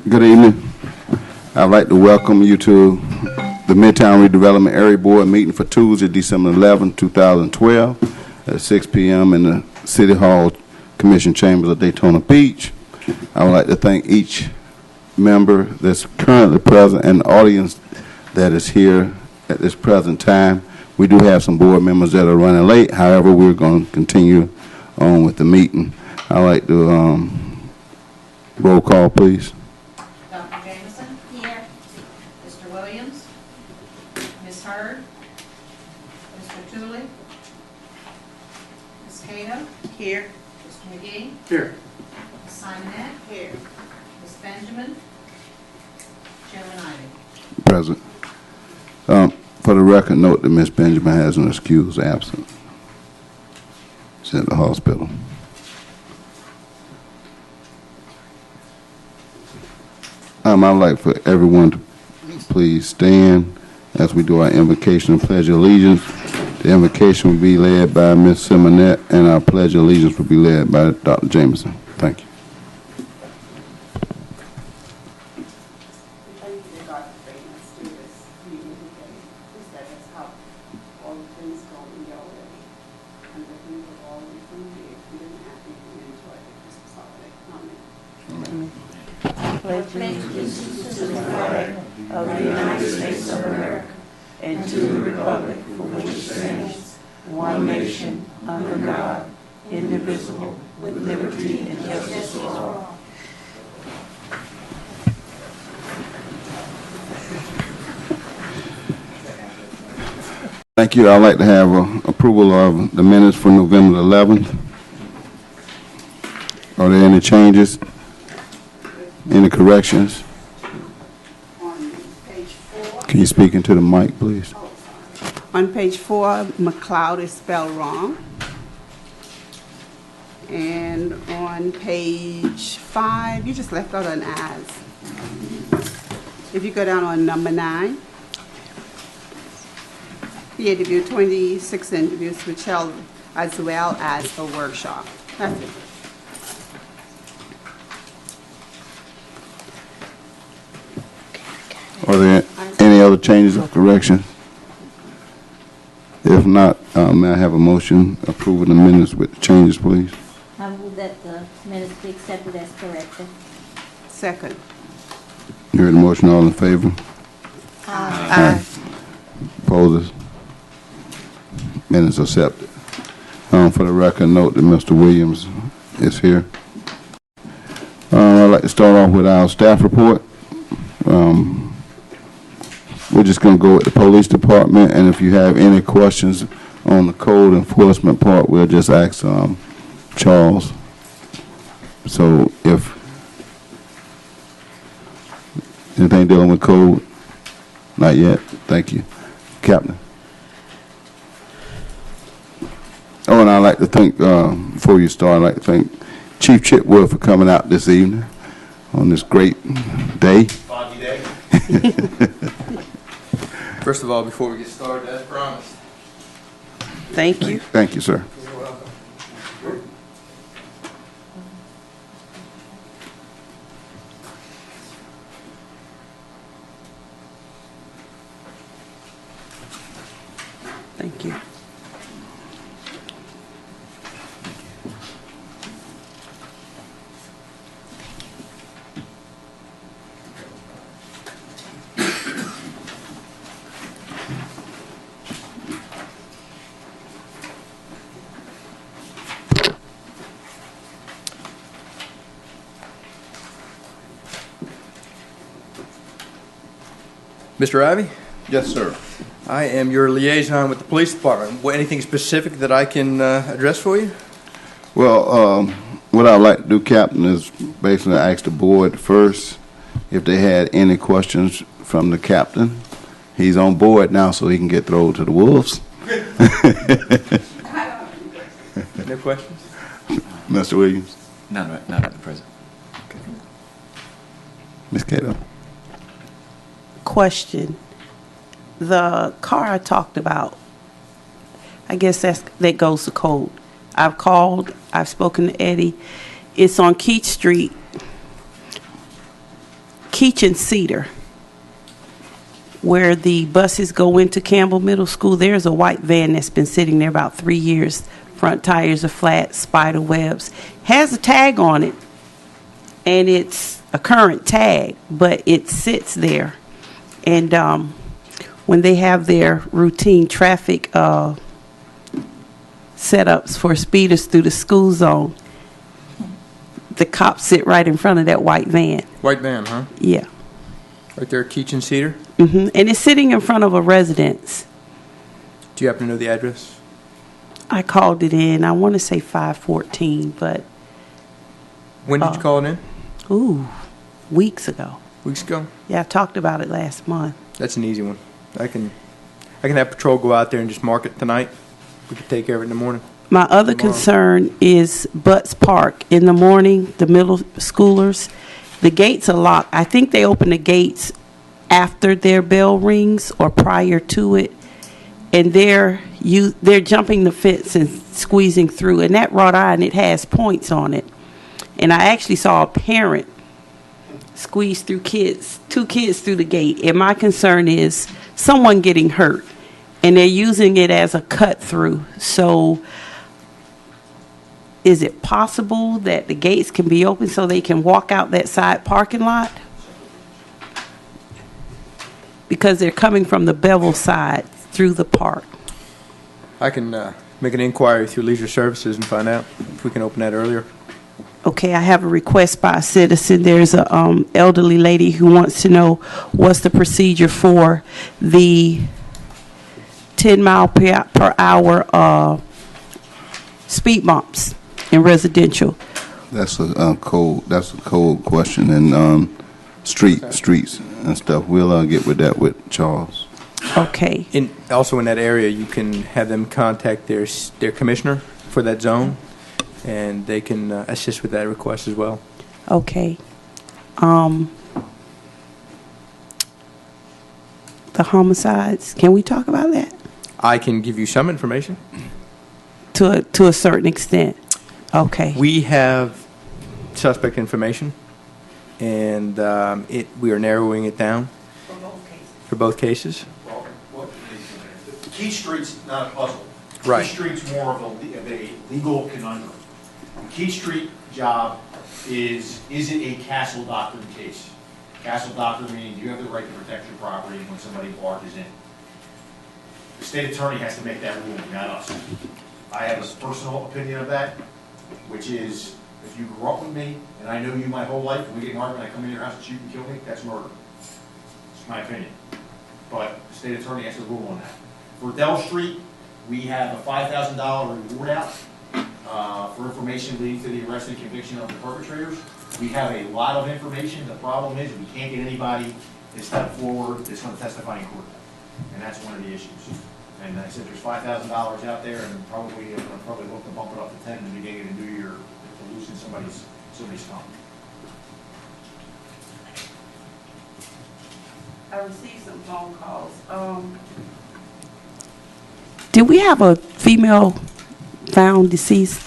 Good evening. I'd like to welcome you to the Midtown Redevelopment Area Board meeting for Tuesday, December 11, 2012 at 6 p.m. in the City Hall Commission Chambers of Daytona Beach. I would like to thank each member that's currently present and the audience that is here at this present time. We do have some board members that are running late. However, we're going to continue on with the meeting. I'd like to roll call, please. Dr. Jameson? Here. Mr. Williams? Ms. Hurd? Mr. Tooley? Ms. Cato? Here. Mr. McGee? Here. Ms. Simonette? Here. Ms. Benjamin? Chairman Ivey? Present. For the record, note that Ms. Benjamin has an excused absence. She's at the hospital. I'd like for everyone to please stand as we do our invocation and pledge of allegiance. The invocation will be led by Ms. Simonette, and our pledge of allegiance will be led by Dr. Jameson. Thank you. Of the United States of America and to the republic for which it stands, one nation, under God, indivisible, with liberty and justice for all. Thank you. I'd like to have approval of the minutes for November 11th. Are there any changes? Any corrections? Can you speak into the mic, please? On page 4, McLeod is spelled wrong. And on page 5, you just left out an as. If you go down on number 9, he interviewed 26 interviews which held as well as a workshop. That's it. Are there any other changes or corrections? If not, may I have a motion approving the minutes with changes, please? I move that the minutes be accepted as corrected. Second. You heard the motion. All in favor? Aye. Opposers? Minutes accepted. For the record, note that Mr. Williams is here. I'd like to start off with our staff report. We're just going to go with the police department, and if you have any questions on the code enforcement part, we'll just ask Charles. So if anything dealing with code, not yet. Thank you. Captain. Oh, and I'd like to thank, before you start, I'd like to thank Chief Chitwood for coming out this evening on this great day. Foggy day. First of all, before we get started, as promised. Thank you. Thank you, sir. You're welcome. Thank you. Mr. Ivey, Yes, sir. I am your liaison with the police department. Anything specific that I can address for you? Well, what I'd like to do, Captain, is basically ask the board first if they had any questions from the captain. He's on board now, so he can get thrown to the wolves. No questions? Mr. Williams. Not at the present. Ms. Cato. Question. The car I talked about, I guess that goes to code. I've called, I've spoken to Eddie. It's on Keith Street. Keach and Cedar, where the buses go into Campbell Middle School, there's a white van that's been sitting there about 3 years. Front tires are flat, spider webs. Has a tag on it, and it's a current tag, but it sits there. And when they have their routine traffic setups for speeders through the school zone, the cops sit right in front of that white van. White van, huh? Yeah. Right there at Keach and Cedar? And it's sitting in front of a residence. Do you happen to know the address? I called it in, I want to say 514, but, When did you call it in? weeks ago. Weeks ago? Yeah, I talked about it last month. That's an easy one. I can have patrol go out there and just mark it tonight. We can take care of it in the morning. My other Tomorrow. concern is Butts Park. In the morning, the middle schoolers, the gates are locked. I think they open the gates after their bell rings or prior to it. And they're jumping the fence and squeezing through. And that wrought iron, it has points on it. And I actually saw a parent squeeze through two kids through the gate. And my concern is someone getting hurt. And they're using it as a cut through. So is it possible that the gates can be open so they can walk out that side parking lot? Because they're coming from the Bevel side through the park. I can make an inquiry through Leisure Services and find out if we can open that earlier. Okay, I have a request by a citizen. There's a elderly lady who wants to know what's the procedure for the 10 mile per hour speed bumps in residential. That's a cold question, and streets and stuff. We'll get with that with Charles. Okay. Also in that area, you can have them contact their commissioner for that zone, and they can assist with that request as well. Okay. The homicides, can we talk about that? I can give you some information. To a certain extent. Okay. We have suspect information, and we are narrowing it down for both cases. Key Street's not a puzzle. Right. Key Street's more of a legal conundrum. The Key Street job is it a castle doctrine case? Castle doctrine meaning you have the right to protect your property when somebody barges in. The state attorney has to make that ruling, not us. I have a personal opinion of that, which is if you grew up with me and I know you my whole life and we get in an argument, I come in your house and shoot and kill me, that's murder. It's my opinion. But the state attorney has to rule on that. For Dell Street, we have a $5,000 reward out for information leading to the arrest and conviction of the perpetrators. We have a lot of information. The problem is we can't get anybody to step forward that's going to testify in court. And that's one of the issues. And I said there's $5,000 out there, and probably look to bump it up to 10 in the beginning of the new year to loosen somebody's tongue. I received some phone calls. Did we have a female found deceased?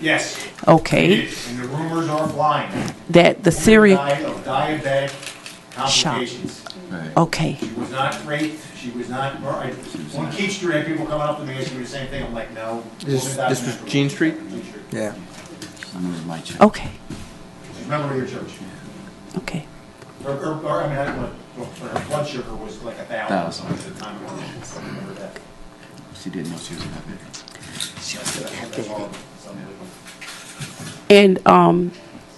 Yes. Okay. It is, and the rumors are flying. That the serial. Died of diabetic complications. Okay. She was not raped. She was not. On Keach Street, I had people coming up to me asking me the same thing. I'm like, no. This was Jean Street? Jean Street. Yeah. Okay. She's a member of your church. Okay. I mean, her blood sugar was like 1,000 at the time. I remember that. She didn't know she was diabetic. And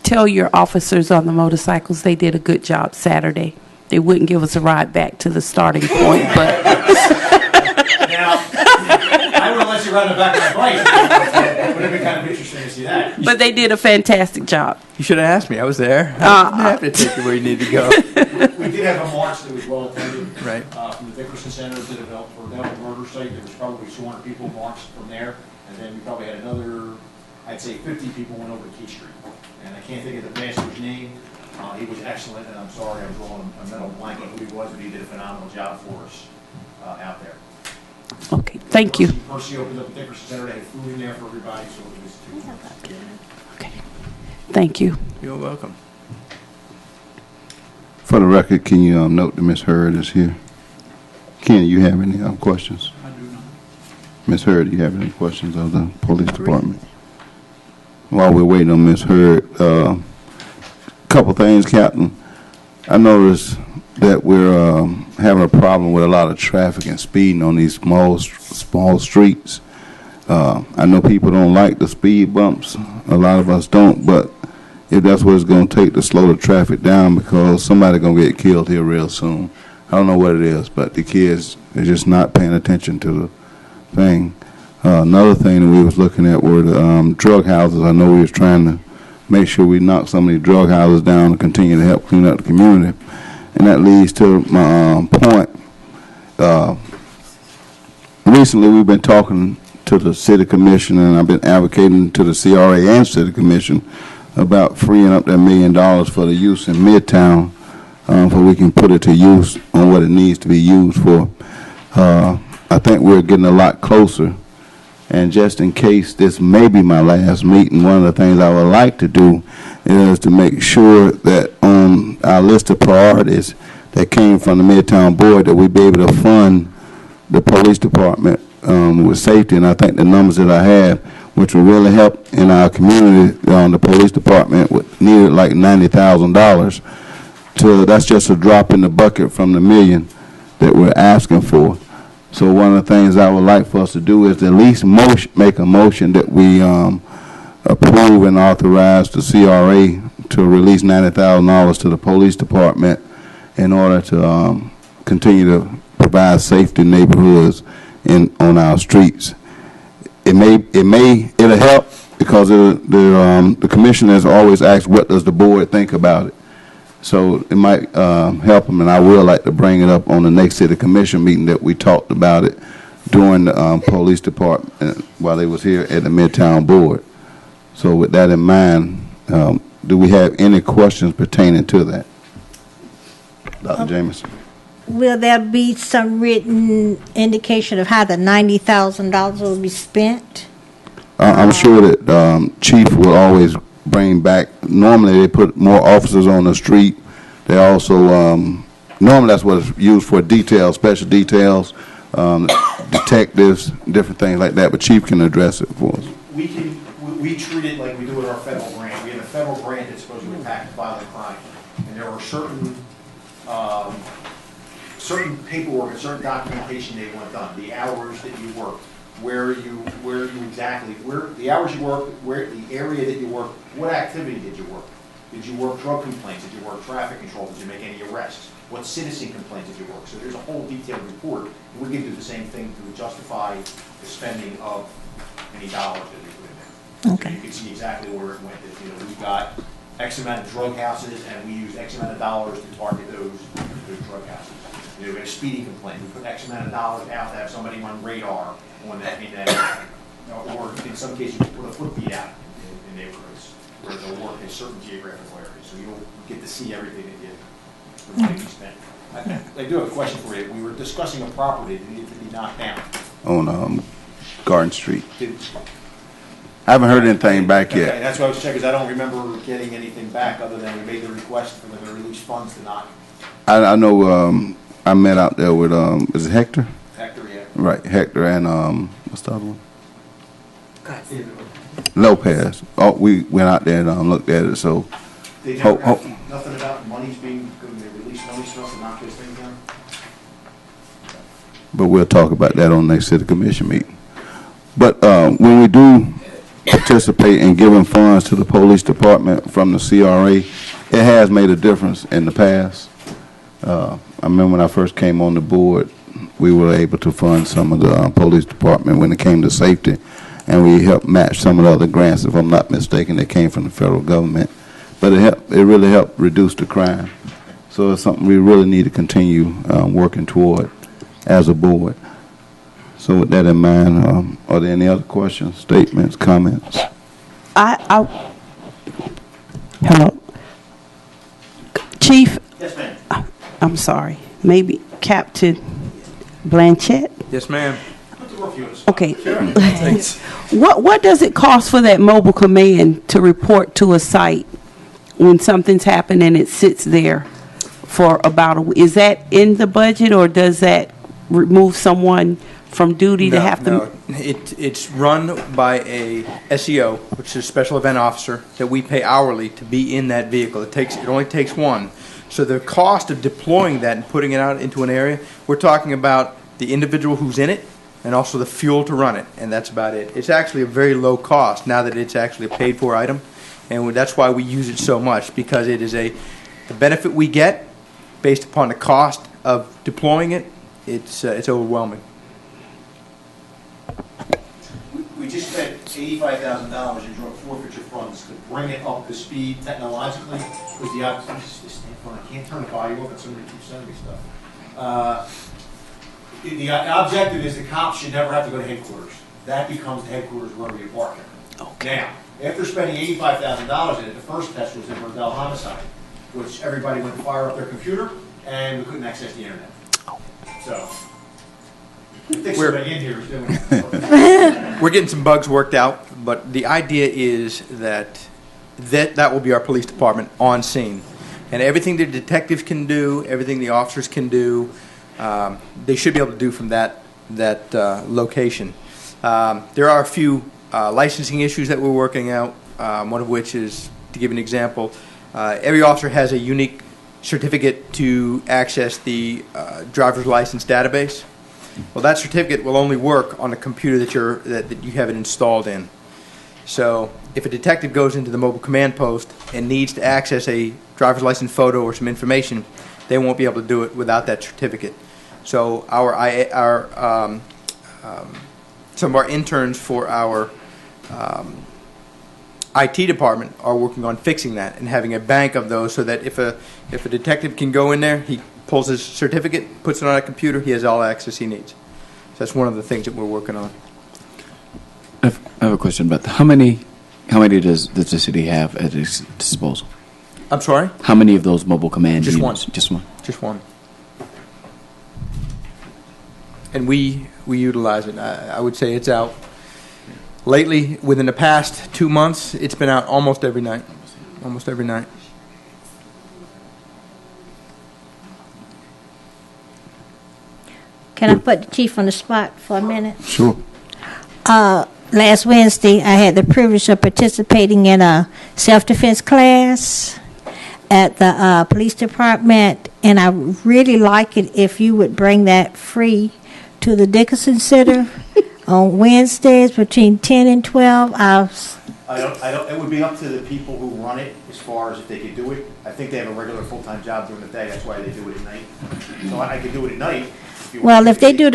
tell your officers on the motorcycles they did a good job Saturday. They wouldn't give us a ride back to the starting point, but Now, I would have let you run the back of my bike. It would have been kind of interesting to see that. but they did a fantastic job. You should have asked me. I was there. I'm happy to take you where you need to go. We did have a march that was well attended. Right. From the Dickerson Center to the Redevelopment murder site, there was probably 200 people marched from there. And then we probably had another, I'd say 50 people went over to Key Street. And I can't think of the pastor's name. He was excellent, and I'm sorry I'm drawing a mental blank on who he was, but he did a phenomenal job for us out there. Okay, thank you. Percy opened up the Dickerson Center, they had food in there for everybody, so it was. Okay, thank you. You're welcome. For the record, can you note that Ms. Hurd is here? Ken, you have any questions? I do not. Ms. Hurd, do you have any questions of the police department? While we're waiting on Ms. Hurd, couple things, Captain. I noticed that we're having a problem with a lot of traffic and speeding on these small streets. I know people don't like the speed bumps. A lot of us don't, but if that's what it's going to take to slow the traffic down, because somebody's going to get killed here real soon. I don't know what it is, but the kids are just not paying attention to the thing. Another thing that we was looking at were the drug houses. I know we was trying to make sure we knock some of these drug houses down and continue to help clean up the community. And that leads to my point. Recently, we've been talking to the city commission, and I've been advocating to the CRA and city commission about freeing up that $1 million for the use in Midtown, so we can put it to use on what it needs to be used for. I think we're getting a lot closer. And just in case this may be my last meeting, one of the things I would like to do is to make sure that on our list of priorities that came from the Midtown Board, that we be able to fund the police department with safety. And I think the numbers that I have, which will really help in our community, the police department needed like $90,000. That's just a drop in the bucket from the $1 million that we're asking for. So one of the things I would like for us to do is at least make a motion that we approve and authorize the CRA to release $90,000 to the police department in order to continue to provide safety neighborhoods on our streets. It'll help because the commissioner has always asked, what does the board think about it? So it might help them, and I will like to bring it up on the next city commission meeting that we talked about it during the police department while they was here at the Midtown Board. So with that in mind, do we have any questions pertaining to that? Dr. Jameson. Will there be some written indication of how the $90,000 will be spent? I'm sure that Chief will always bring back. Normally they put more officers on the street. They also normally that's what it's used for, details, special details, detectives, different things like that. But Chief can address it for us. We treat it like we do with our federal grant. We have a federal grant that's supposed to impact violent crime, and there are certain paperwork and certain documentation they want done. The hours that you work, where you exactly, the hours you work, where the area that you work, what activity did you work? Did you work drug complaints? Did you work traffic control? Did you make any arrests? What citizen complaints did you work? So there's a whole detailed report. And we can do the same thing to justify the spending of any dollars that we put in there. Okay. So you can see exactly where it went. We've got X amount of drug houses, and we use X amount of dollars to target those drug houses. We have a speeding complaint. We put X amount of dollars out to have somebody on radar on that, or in some cases, we put a foot beat out in neighborhoods where they'll work in certain geographical areas. So you'll get to see everything that the money we spent. I do have a question for you. We were discussing a property that needed to be knocked down. On Garden Street. I haven't heard anything back yet. Okay, that's what I was checking, because I don't remember getting anything back other than we made the request for them to release funds to knock. I know I met out there with, is it Hector? Hector, yeah. Right, Hector and, what's the other one? Lopez. Oh, we went out there and looked at it, so. They never got nothing about monies being, they release money stuff to knock those things down? But we'll talk about that on next city commission meeting. But when we do participate in giving funds to the police department from the CRA, it has made a difference in the past. I remember when I first came on the board, we were able to fund some of the police department when it came to safety, and we helped match some of the other grants, if I'm not mistaken, that came from the federal government. But it really helped reduce the crime. So it's something we really need to continue working toward as a board. So with that in mind, are there any other questions, statements, comments? Hello. Chief, Yes, ma'am. I'm sorry, maybe Captain Blanchett? Yes, ma'am. Put the roof units. Okay. What does it cost for that mobile command to report to a site when something's happened and it sits there for about is that in the budget, or does that remove someone from duty to have to? No, it's run by a SEO, which is a special event officer, that we pay hourly to be in that vehicle. It only takes one. So the cost of deploying that and putting it out into an area, we're talking about the individual who's in it and also the fuel to run it, and that's about it. It's actually a very low cost now that it's actually a paid-for item, and that's why we use it so much, because it is the benefit we get based upon the cost of deploying it. It's overwhelming. We just spent $85,000 in drug forfeiture funds to bring it up to speed technologically, because I can't turn the volume off, and somebody keeps sending me stuff. The objective is the cops should never have to go to headquarters. That becomes the headquarters wherever you park it. Okay. Now, after spending $85,000 in it, the first test was in Rodell homicide, which everybody went to fire up their computer, and we couldn't access the internet. So, I think somebody in here is doing it. We're getting some bugs worked out, but the idea is that will be our police department on scene. And everything the detectives can do, everything the officers can do, they should be able to do from that location. There are a few licensing issues that we're working out, one of which is, to give an example, every officer has a unique certificate to access the driver's license database. Well, that certificate will only work on a computer that you have it installed in. So if a detective goes into the mobile command post and needs to access a driver's license photo or some information, they won't be able to do it without that certificate. So some of our interns for our IT department are working on fixing that and having a bank of those, so that if a detective can go in there, he pulls his certificate, puts it on a computer, he has all access he needs. So that's one of the things that we're working on. I have a question about how many does the city have at its disposal? I'm sorry? How many of those mobile command Just units? one. Just one. Just one. And we utilize it. I would say it's out. Lately, within the past 2 months, it's been out almost every night. Almost every night. Can I put the chief on the spot for a minute? Sure. Last Wednesday, I had the privilege of participating in a self-defense class at the police department, and I really like it if you would bring that free to the Dickinson Center on Wednesdays between 10 and 12. It would be up to the people who run it as far as if they could do it. I think they have a regular full-time job during the day. That's why they do it at night. So I could do it at night. Well, if they do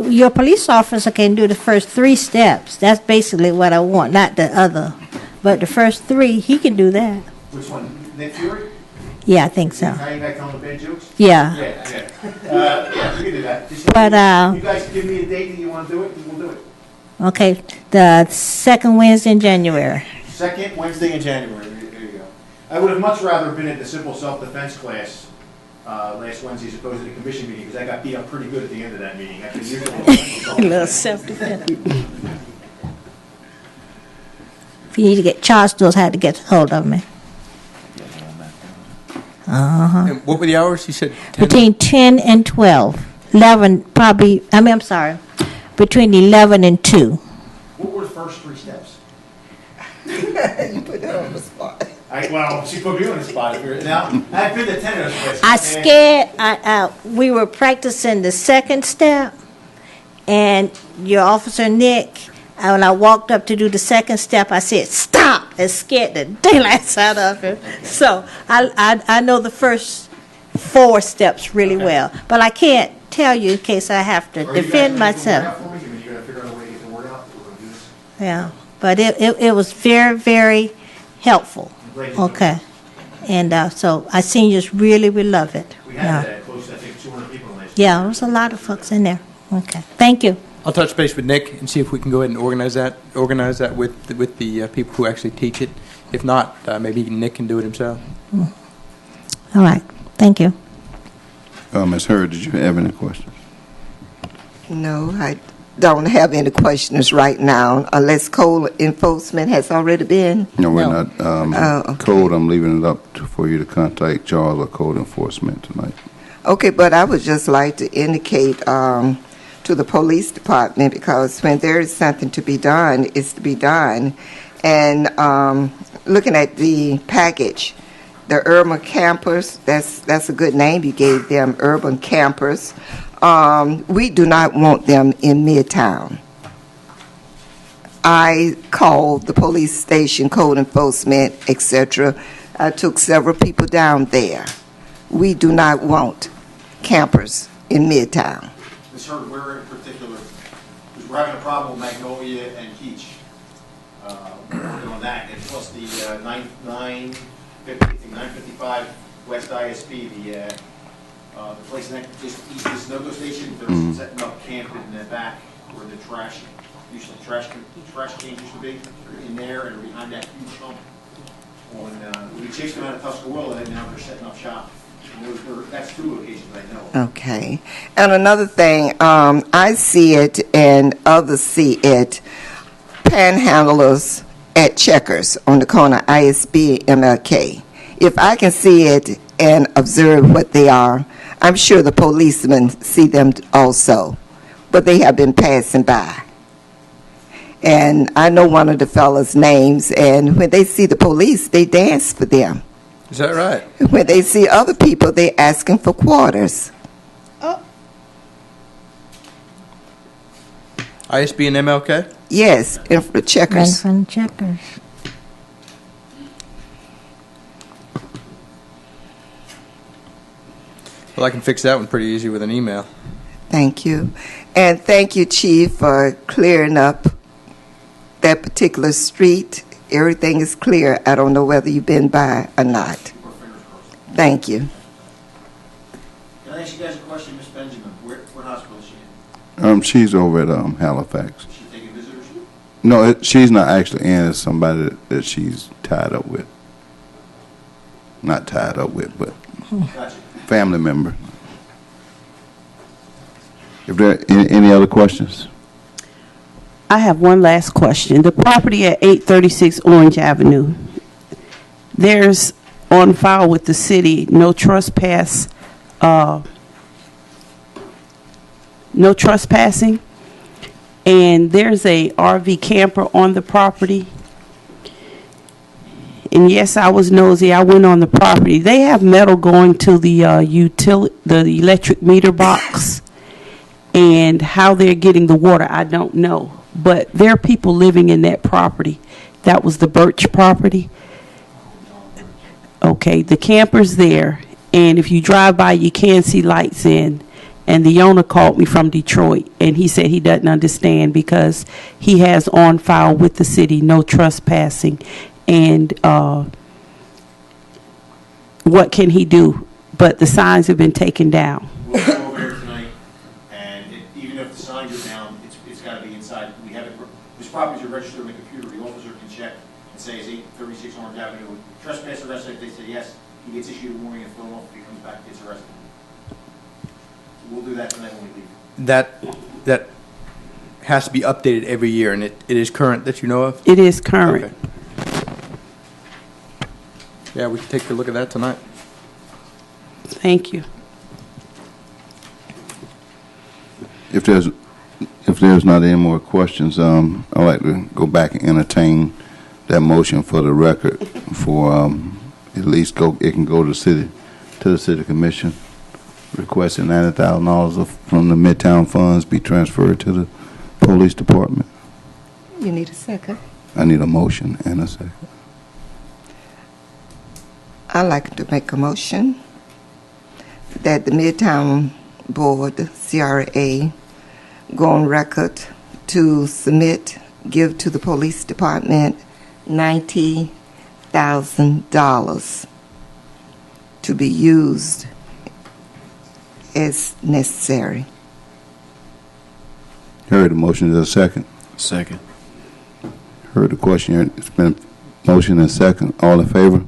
your police officer can do the first 3 steps. That's basically what I want, not the other. But the first 3, he can do that. Which one? Nick Fury? Yeah, I think so. Now you back telling the bad jokes? Yeah. Yeah, we can do that. But, you guys give me a date that you want to do it, and we'll do it. Okay, the second Wednesday in January. Second Wednesday in January. There you go. I would have much rather been at the simple self-defense class last Wednesday as opposed to the commission meeting, because I got beat up pretty good at the end of that meeting. I could use A little self-defense. If you need to get charged, those had to get hold of me. And what were the hours? You said 10? Between 10 and 12. 11, probably, I'm sorry. Between 11 and 2. What were the first 3 steps? You put that on the spot. Well, she put me on the spot. Now, I've been to 10 of those places. I scared, we were practicing the second step, and your officer, Nick, when I walked up to do the second step, I said, stop, and scared the daylights out of him. So I know the first 4 steps really well, but I can't tell you in case I have to defend myself. You gotta figure out a way to get the word out. We're gonna do this. Yeah, but it was very, very helpful. Okay. And so our seniors really will love it. We had close to, I think, 200 people last Yeah, there was a lot of folks in there. Okay, thank you. I'll touch base with Nick and see if we can go ahead and organize that with the people who actually teach it. If not, maybe Nick can do it himself. All right, thank you. Ms. Hurd, did you have any questions? No, don't have any questions right now, unless code enforcement has already been. No, we're No. not. Okay. Code, I'm leaving it up for you to contact Charles or code enforcement tonight. Okay, but I would just like to indicate to the police department, because when there is something to be done, it's to be done. And looking at the package, the urban campers, that's a good name you gave them, urban campers. We do not want them in Midtown. I called the police station, code enforcement, etc. I took several people down there. We do not want campers in Midtown. Ms. Hurd, where in particular, because we're having a problem with Magnolia and Keach. We're working on that, and plus the 955 West ISP, the place next, just east of the Snogo Station, they're setting up camp in the back where the trash cans used to be, in there and behind that huge hump. We chased them out of Tuscarora, and now they're setting up shop. That's two locations I know of. Okay. And another thing, I see it and others see it, panhandlers at Checkers on the corner, ISB, MLK. If I can see it and observe what they are, I'm sure the policemen see them also, but they have been passing by. And I know one of the fellas' names, and when they see the police, they dance for them. Is that right? When they see other people, they asking for quarters. ISB and MLK? Yes, and for Right Checkers. from Checkers. Well, I can fix that one pretty easy with an email. Thank you. And thank you, Chief, for clearing up that particular street. Everything is clear. I don't know whether you've been by or not. Thank you. Can I ask you guys a question, Miss Benjamin? What hospital is she in? She's over at Halifax. Is she taking visitors? No, she's not actually in. It's somebody that she's tied up with. Not tied up with, but Gotcha. family member. If there are any other questions? I have one last question. The property at 836 Orange Avenue, there's on file with the city, no trespassing, and there's a RV camper on the property. And yes, I was nosy. I went on the property. They have metal going to the the electric meter box, and how they're getting the water, I don't know. But there are people living in that property. That was the Birch property. Okay, the camper's there, and if you drive by, you can see lights in. And the owner called me from Detroit, and he said he doesn't understand because he has on file with the city no trespassing. And what can he do? But the signs have been taken down. We'll go over there tonight, and even if the signs are down, it's got to be inside. We have it. This properties are registered on the computer. The officer can check and say, is 836 Orange Avenue trespass arrested? If they say yes, he gets issued a warning and thrown off. If he comes back, gets arrested. We'll do that tonight when we leave. That has to be updated every year, and it is current that you know of? It is current. Okay. Yeah, we can take a look at that tonight. Thank you. If there's not any more questions, I'd like to go back and entertain that motion for the record for at least it can go to the city commission, requesting $90,000 from the Midtown funds be transferred to the police department. You need a second? I need a motion and a second. I'd like to make a motion that the Midtown Board, CRA, go on record to give to the police department $90,000 to be used as necessary. Heard the motion. Is there a second? Second. Heard the question. It's been motion and second. All in favor?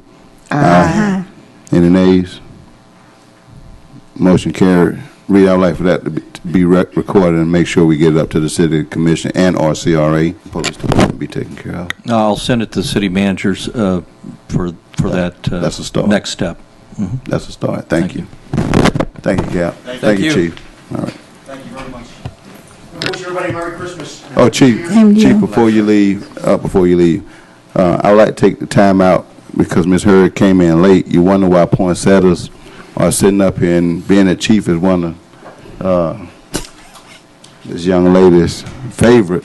Aye. Any nays? Motion carried. Reed, I would like for that to be recorded and make sure we get it up to the city commission and our CRA, police department, be taken care of. I'll send it to the city managers for that That's a start. next step. That's a start. Thank you. Thank you, Cap. Thank you. Chief. All right. Thank you very much. I wish everybody Merry Christmas. Oh, Chief, before you leave, I would like to take the time out because Ms. Hurd came in late. You wonder why poinsettias are sitting up here, and being that Chief is one of this young lady's favorite.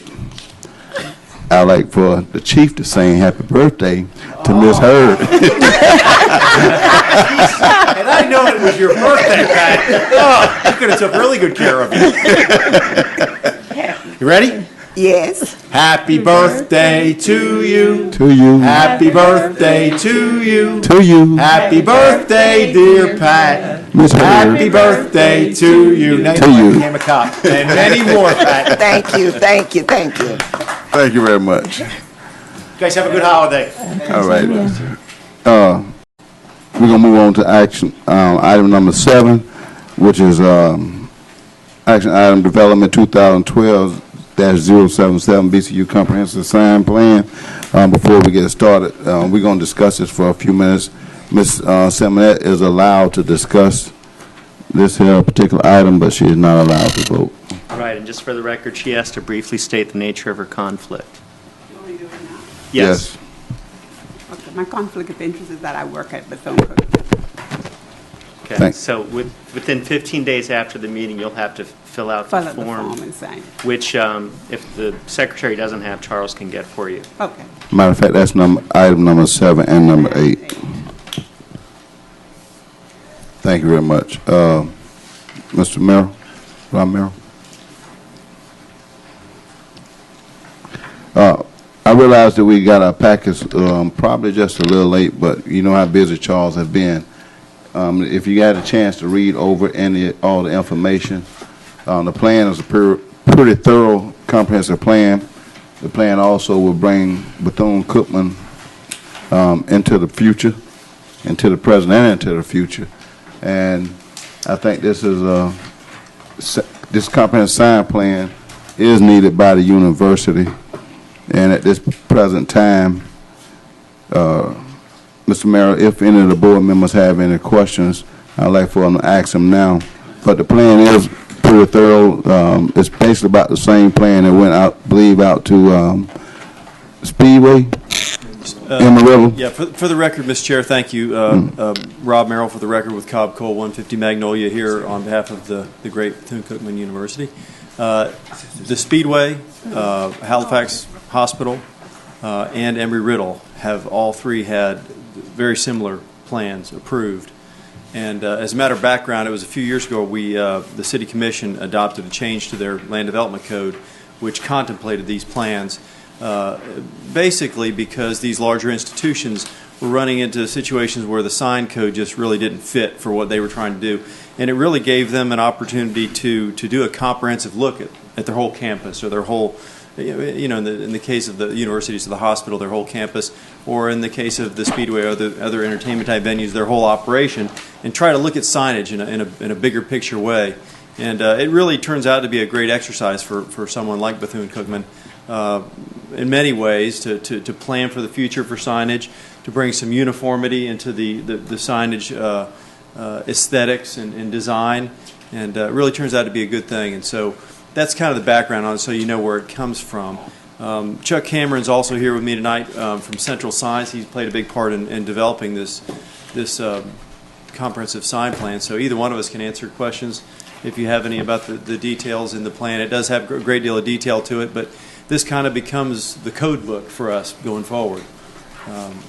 I'd like for the Chief to sing happy birthday to Ms. Hurd. And I know it was your birthday, Pat. Oh, you could have took really good care of you. You ready? Yes. Happy birthday to you. To you. Happy birthday to you. To you. Happy birthday, dear Pat. Ms. Hurd. Happy birthday to you. Now To you you. became a cop. And many more, Pat. Thank you, thank you, thank you. Thank you very much. You guys have a good holiday. All right. We're going to move on to action, item number 7, which is action item development 2012-077 BCU comprehensive sign plan. Before we get started, we're going to discuss this for a few minutes. Ms. Simonette is allowed to discuss this here particular item, but she is not allowed to vote. Right, and just for the record, she has to briefly state the nature of her conflict. Will we do it now? Yes. Okay, my conflict of interest is that I work at Bethune-Cookman. Okay, Thanks. so within 15 days after the meeting, you'll have to fill out Fill the out the form, form and sign. which, if the secretary doesn't have, Charles can get for you. Okay. Matter of fact, that's item number 7 and number 8. Thank you very much. Mr. Merrill, Ron Merrill. I realize that we got our packets probably just a little late, but you know how busy Charles has been. If you got a chance to read over all the information, the plan is a pretty thorough, comprehensive plan. The plan also will bring Bethune-Cookman into the future, into the present and into the future. And I think this comprehensive sign plan is needed by the university. And at this present time, Mr. Merrill, if any of the board members have any questions, I'd like for them to ask them now. But the plan is pretty thorough. It's basically about the same plan that went out, I believe, out to Speedway, Amarillo. Yeah, for the record, Mr. Chair, thank you. Rob Merrill for the record with Cobb Cole 150 Magnolia here on behalf of the great Bethune-Cookman University. The Speedway, Halifax Hospital, and Embry-Riddle have all three had very similar plans approved. And as a matter of background, it was a few years ago the City Commission adopted a change to their land development code which contemplated these plans, basically because these larger institutions were running into situations where the sign code just really didn't fit for what they were trying to do. And it really gave them an opportunity to do a comprehensive look at their whole campus or their whole, in the case of the universities or the hospital, their whole campus, or in the case of the Speedway or the other entertainment type venues, their whole operation, and try to look at signage in a bigger picture way. And it really turns out to be a great exercise for someone like Bethune-Cookman in many ways to plan for the future for signage, to bring some uniformity into the signage aesthetics and design, and it really turns out to be a good thing. And so that's kind of the background on it, so you know where it comes from. Chuck Cameron's also here with me tonight from Central Science. He's played a big part in developing this comprehensive sign plan. So either one of us can answer questions if you have any about the details in the plan. It does have a great deal of detail to it, but this kind of becomes the code book for us going forward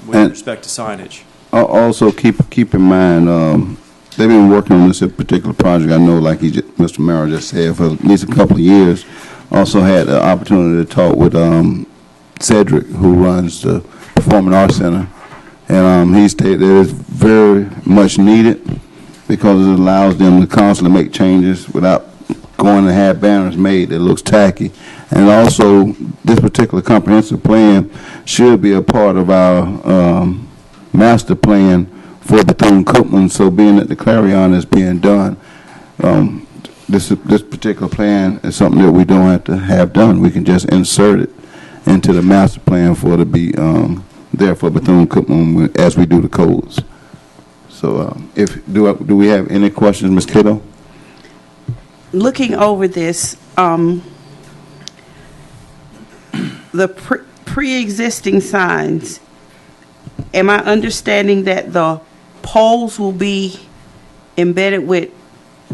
with respect to signage. Also, keep in mind, they've been working on this particular project. I know, like Mr. Merrill just said, for at least a couple of years. Also had the opportunity to talk with Cedric, who runs the Performing Arts Center, and he stated that it's very much needed because it allows them to constantly make changes without going to have banners made that looks tacky. And also, this particular comprehensive plan should be a part of our master plan for Bethune-Cookman. So being that the Clarion is being done, this particular plan is something that we don't have to have done. We can just insert it into the master plan for it to be there for Bethune-Cookman as we do the codes. So do we have any questions, Ms. Cato? Looking over this, the pre-existing signs, am I understanding that the poles will be embedded with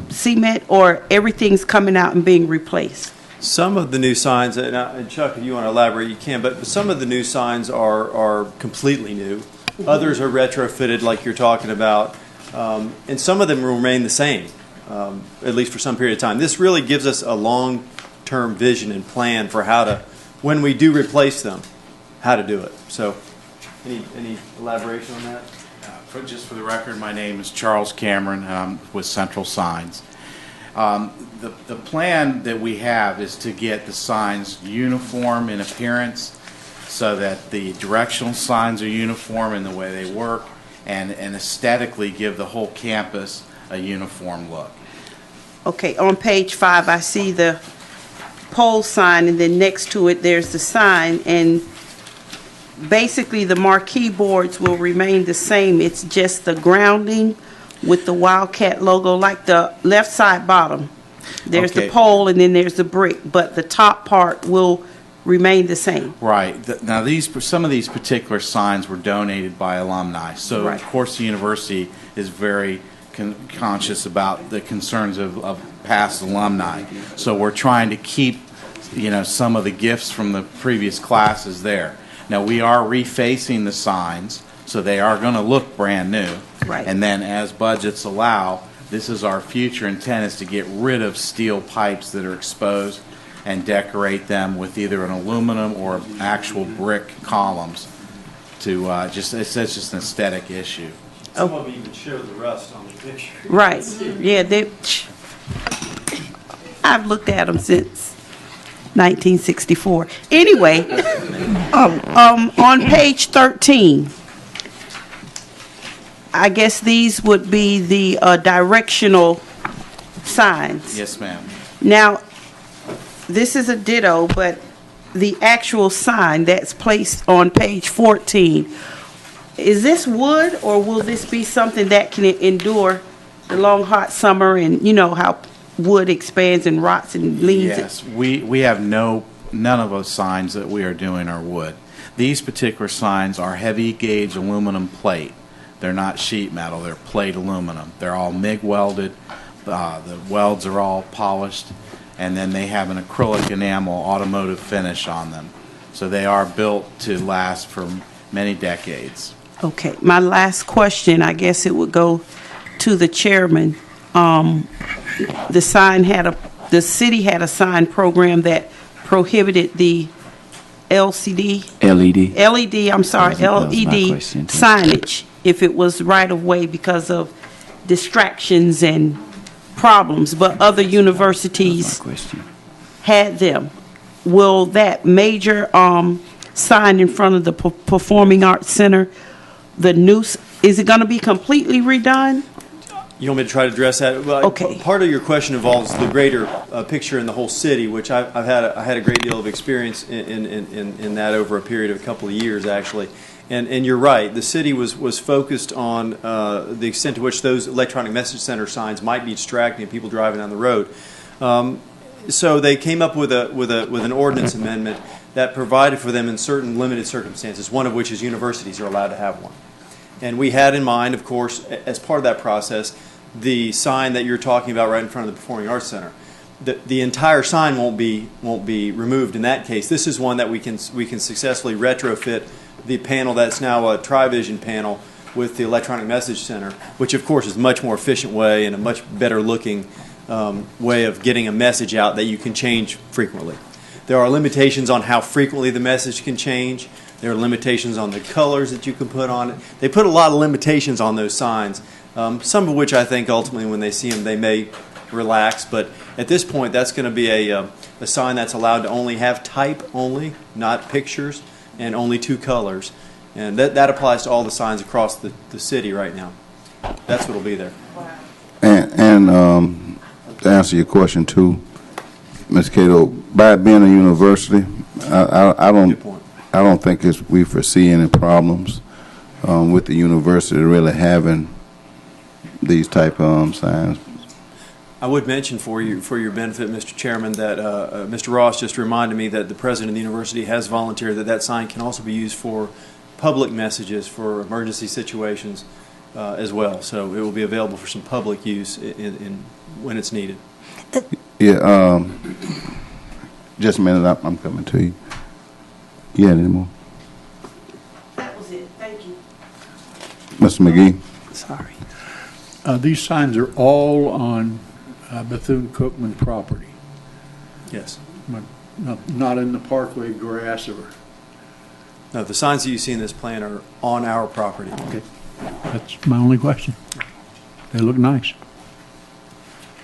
cement, or everything's coming out and being replaced? Some of the new signs, and Chuck, if you want to elaborate, you can, but some of the new signs are completely new. Others are retrofitted like you're talking about, and some of them will remain the same, at least for some period of time. This really gives us a long-term vision and plan for how to, when we do replace them, how to do it. So, any elaboration on that? Just for the record, my name is Charles Cameron, and I'm with Central Signs. The plan that we have is to get the signs uniform in appearance so that the directional signs are uniform in the way they work and aesthetically give the whole campus a uniform look. Okay, on page 5, I see the pole sign, and then next to it, there's the sign, and basically the marquee boards will remain the same. It's just the grounding with the Wildcat logo, like the left side bottom. There's the pole, and then there's the brick, but the top part will remain the same. Right. Now, some of these particular signs were donated by alumni, so of course the university is very conscious about the concerns of past alumni. So we're trying to keep, some of the gifts from the previous classes there. Now, we are refacing the signs, so they are going to look brand new. Right. And then as budgets allow, this is our future intent, is to get rid of steel pipes that are exposed and decorate them with either an aluminum or actual brick columns to it's just an aesthetic issue. Some of them even show the rust on the picture. Right. Yeah, I've looked at them since 1964. Anyway, on page 13, I guess these would be the directional signs. Yes, ma'am. Now, this is a ditto, but the actual sign that's placed on page 14, is this wood, or will this be something that can endure the long, hot summer, and you know how wood expands and rots and leans? Yes, we have none of those signs that we are doing are wood. These particular signs are heavy gauge aluminum plate. They're not sheet metal, they're plate aluminum. They're all MIG welded, the welds are all polished, and then they have an acrylic enamel automotive finish on them. So they are built to last for many decades. Okay, my last question, I guess it would go to the chairman. The city had a sign program that prohibited the LED signage if it was right of way because of distractions and problems, but other universities had them. Will that major sign in front of the Performing Arts Center, is it going to be completely redone? You want me to try to address that? Well, okay. Part of your question involves the greater picture in the whole city, which I had a great deal of experience in that over a period of a couple of years, actually. And you're right. The city was focused on the extent to which those electronic message center signs might be distracting people driving down the road. So they came up with an ordinance amendment that provided for them in certain limited circumstances, one of which is universities are allowed to have one. And we had in mind, of course, as part of that process, the sign that you're talking about right in front of the Performing Arts Center. The entire sign won't be removed in that case. This is one that we can successfully retrofit the panel that's now a Trivision panel with the electronic message center, which of course is a much more efficient way and a much better looking way of getting a message out that you can change frequently. There are limitations on how frequently the message can change. There are limitations on the colors that you can put on it. They put a lot of limitations on those signs, some of which I think ultimately when they see them they may relax. But at this point, that's going to be a sign that's allowed to only have type only, not pictures, and only 2 colors. And that applies to all the signs across the city right now. That's what will be there. And to answer your question too, Ms. Cato, by it being a university, I don't think we foresee any problems with the university really having these type of signs. I would mention for your benefit, Mr. Chairman, that Mr. Ross just reminded me that the president of the university has volunteered that sign can also be used for public messages for emergency situations as well. So it will be available for some public use when it's needed. Yeah. Just a minute. I'm coming to you. You had any more? That was it. Thank you. Mr. McGee? Sorry. These signs are all on Bethune-Cookman property, Yes. not in the parkway grass or... No, the signs that you see in this plan are on our property. Okay. That's my only question. They look nice.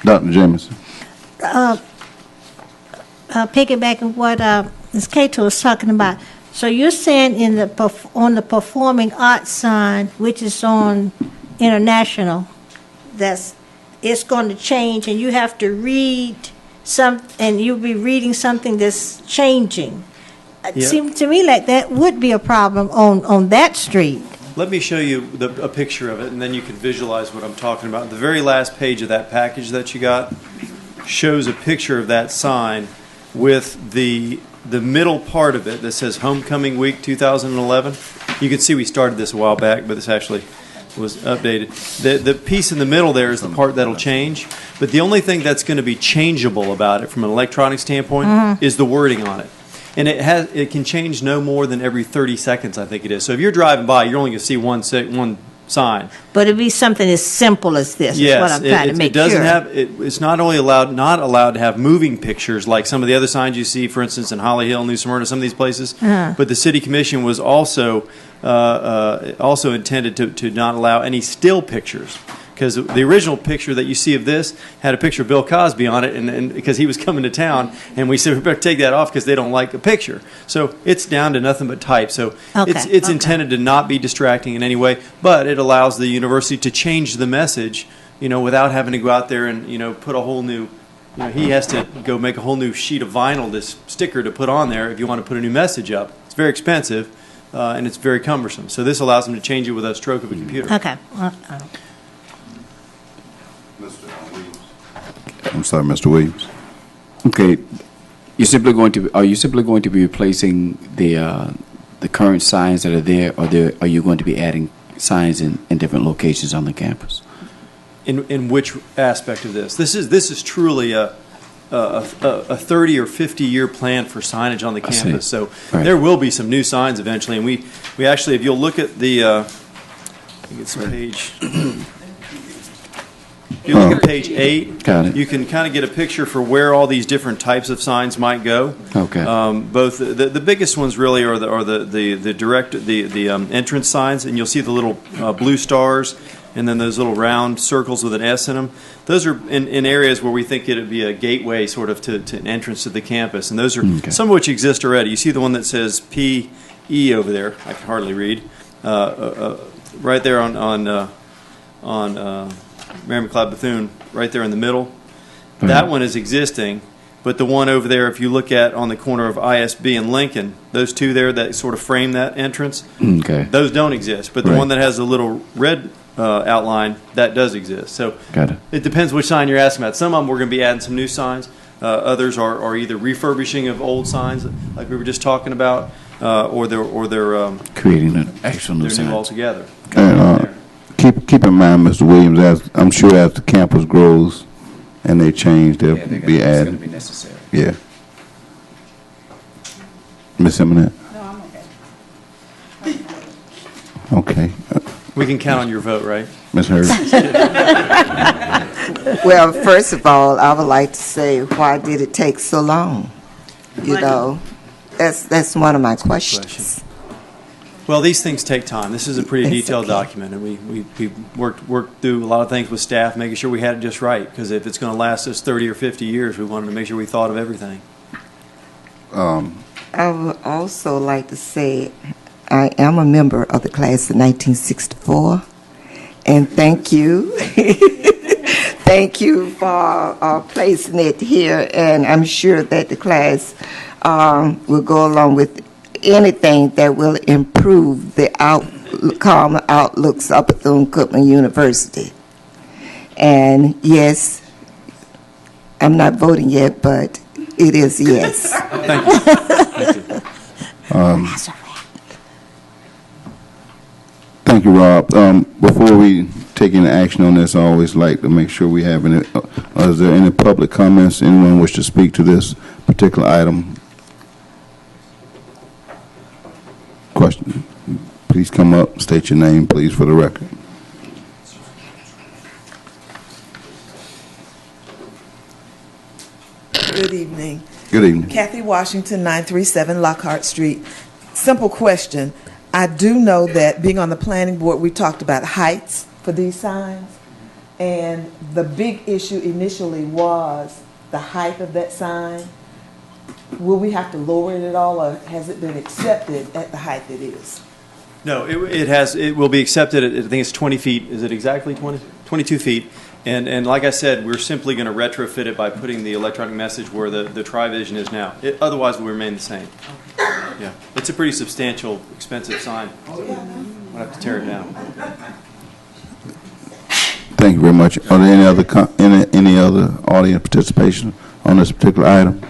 Dr. Jameson? Piggybacking what Ms. Cato was talking about. So you're saying on the performing arts sign, which is on International, it's going to change, and you have to read and you'll be reading something that's changing. It Yeah. seems to me like that would be a problem on that street. Let me show you a picture of it, and then you can visualize what I'm talking about. The very last page of that package that you got shows a picture of that sign with the middle part of it that says Homecoming Week 2011. You can see we started this a while back, but this actually was updated. The piece in the middle there is the part that'll change, but the only thing that's going to be changeable about it from an electronic standpoint is the wording on it. And it can change no more than every 30 seconds, I think it is. So if you're driving by, you're only going to see one sign. But it'd be something as simple as this. Yes, is what I'm trying to make it doesn't sure. have. It's not only not allowed to have moving pictures like some of the other signs you see, for instance, in Holly Hill, New Smyrna, some of these places. But the city commission was also intended to not allow any still pictures. Because the original picture that you see of this had a picture of Bill Cosby on it, and because he was coming to town, and we said we better take that off because they don't like the picture. So it's down to nothing but type. So it's intended to not be distracting in any way, but it allows the university to change the message, without having to go out there and put a whole new. He has to go make a whole new sheet of vinyl, this sticker to put on there if you want to put a new message up. It's very expensive, and it's very cumbersome. So this allows them to change it with a stroke of a computer. Okay. I'm sorry, Mr. Williams. Okay. Are you simply going to be replacing the current signs that are there, or are you going to be adding signs in different locations on the campus? In which aspect of this? This is truly a 30 or 50 year plan for signage on the campus. So there will be some new signs eventually, and we actually, if you'll look at the, I think it's page. If you look at page 8, you can kind of get a picture for where all these different types of signs might go. Okay. Both the biggest ones really are the entrance signs, and you'll see the little blue stars, and then those little round circles with an S in them. Those are in areas where we think it would be a gateway sort of to an entrance to the campus, and those are some of which exist already. You see the one that says PE over there. I can hardly read. Right there on Mary McLeod Bethune, right there in the middle. That one is existing, but the one over there, if you look at on the corner of ISB and Lincoln, those two there that sort of frame that entrance, those don't exist. But the one that has a little red outline, that does exist. So it depends which sign you're asking about. Some of them we're going to be adding some new signs. Others are either refurbishing of old signs, like we were just talking about, or they're creating an actual new sign altogether. Keep in mind, Mr. Williams, as I'm sure as the campus grows and they change, they'll be added. It's going to be necessary. Yeah. Ms. Eminent? No, I'm okay. Okay. We can count on your vote, right? Ms. Hurd? Well, first of all, I would like to say, why did it take so long? That's one of my questions. Well, these things take time. This is a pretty detailed document, and we worked through a lot of things with staff, making sure we had it just right, because if it's going to last us 30 or 50 years, we wanted to make sure we thought of everything. I would also like to say I am a member of the class of 1964, and thank you. thank you for placing it here, and I'm sure that the class will go along with anything that will improve the common outlooks of Bethune-Cookman University. And yes, I'm not voting yet, but it is yes. Thank you. Thank you. Thank you, Rob. Before we take any action on this, I always like to make sure we have any, is there any public comments? Anyone wish to speak to this particular item? Question. Please come up, state your name, please, for the record. Good evening. Good evening. Kathy Washington, 937 Lockhart Street. Simple question. I do know that being on the planning board, we talked about heights for these signs. And the big issue initially was the height of that sign. Will we have to lower it at all, or has it been accepted at the height it is? No, it will be accepted at, I think it's 20 feet. Is it exactly 20? 22 feet. And like I said, we're simply going to retrofit it by putting the electronic message where the Tri-Vision is now. Otherwise, it will remain the same. Yeah, it's a pretty substantial, expensive sign. So we'll have to tear it down. Thank you very much. Are there any other audience participation on this particular item?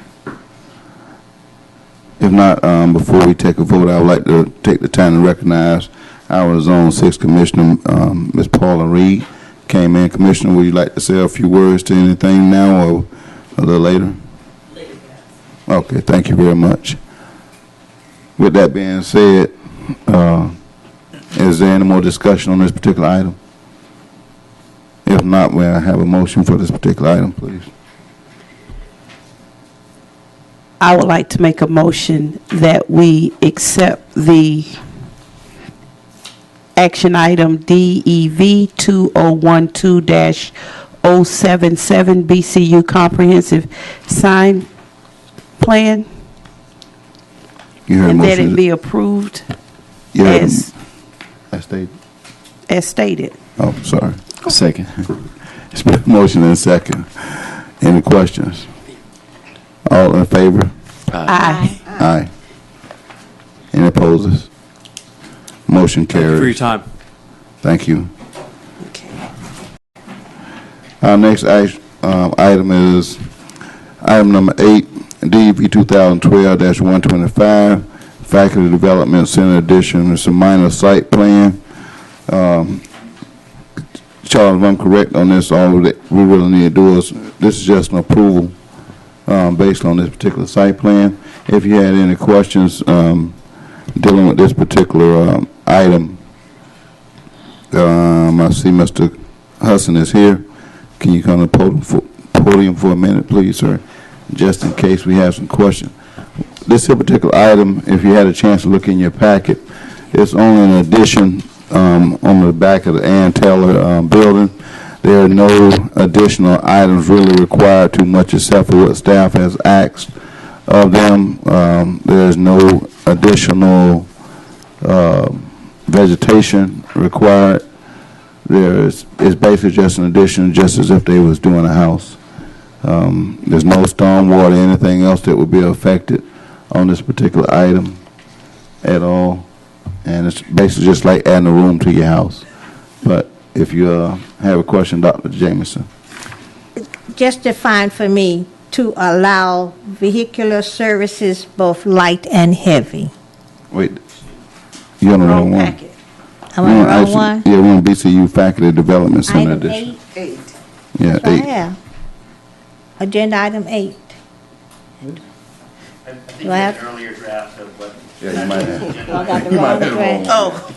If not, before we take a vote, I would like to take the time to recognize our Zone 6 Commissioner, Ms. Paula Reed, came in. Commissioner, would you like to say a few words to anything now or a little later? Okay, thank you very much. With that being said, is there any more discussion on this particular item? If not, may I have a motion for this particular item, please? I would like to make a motion that we accept the action item DEV 2012-077 BCU Comprehensive Sign Plan, You heard a and that motion. it be approved You heard as stated. as stated. Oh, sorry. Second. It's been a motion and a second. Any questions? All in favor? Aye. Aye. Any opposers? Motion Thank you carries. for your time. Thank you. Our next item is item number 8, DEV 2012-125, Faculty Development Center Addition. It's a minor site plan. Charles, if I'm correct on this, all that we really need to do is, this is just an approval based on this particular site plan. If you had any questions dealing with this particular item, I see Mr. Hudson is here. Can you come to the podium for a minute, please, sir? Just in case we have some questions. This particular item, if you had a chance to look in your packet, it's only an addition on the back of the Ann Taylor building. There are no additional items really required too much except for what staff has asked of them. There's no additional vegetation required. It's basically just an addition, just as if they was doing a house. There's no stormwater, anything else that would be affected on this particular item at all. And it's basically just like adding a room to your house. But if you have a question, Dr. Jameson. Just define for me to allow vehicular services, both light and heavy. Wait, you're on the wrong one. Packet. I'm on the wrong one? Yeah, we're on BCU Faculty Development Center Item Edition. 8. Yeah, That's what I 8. have. Agenda item 8. I think Do I have- an earlier draft of what. Yeah, you might have. Oh, I got the wrong address. Oh,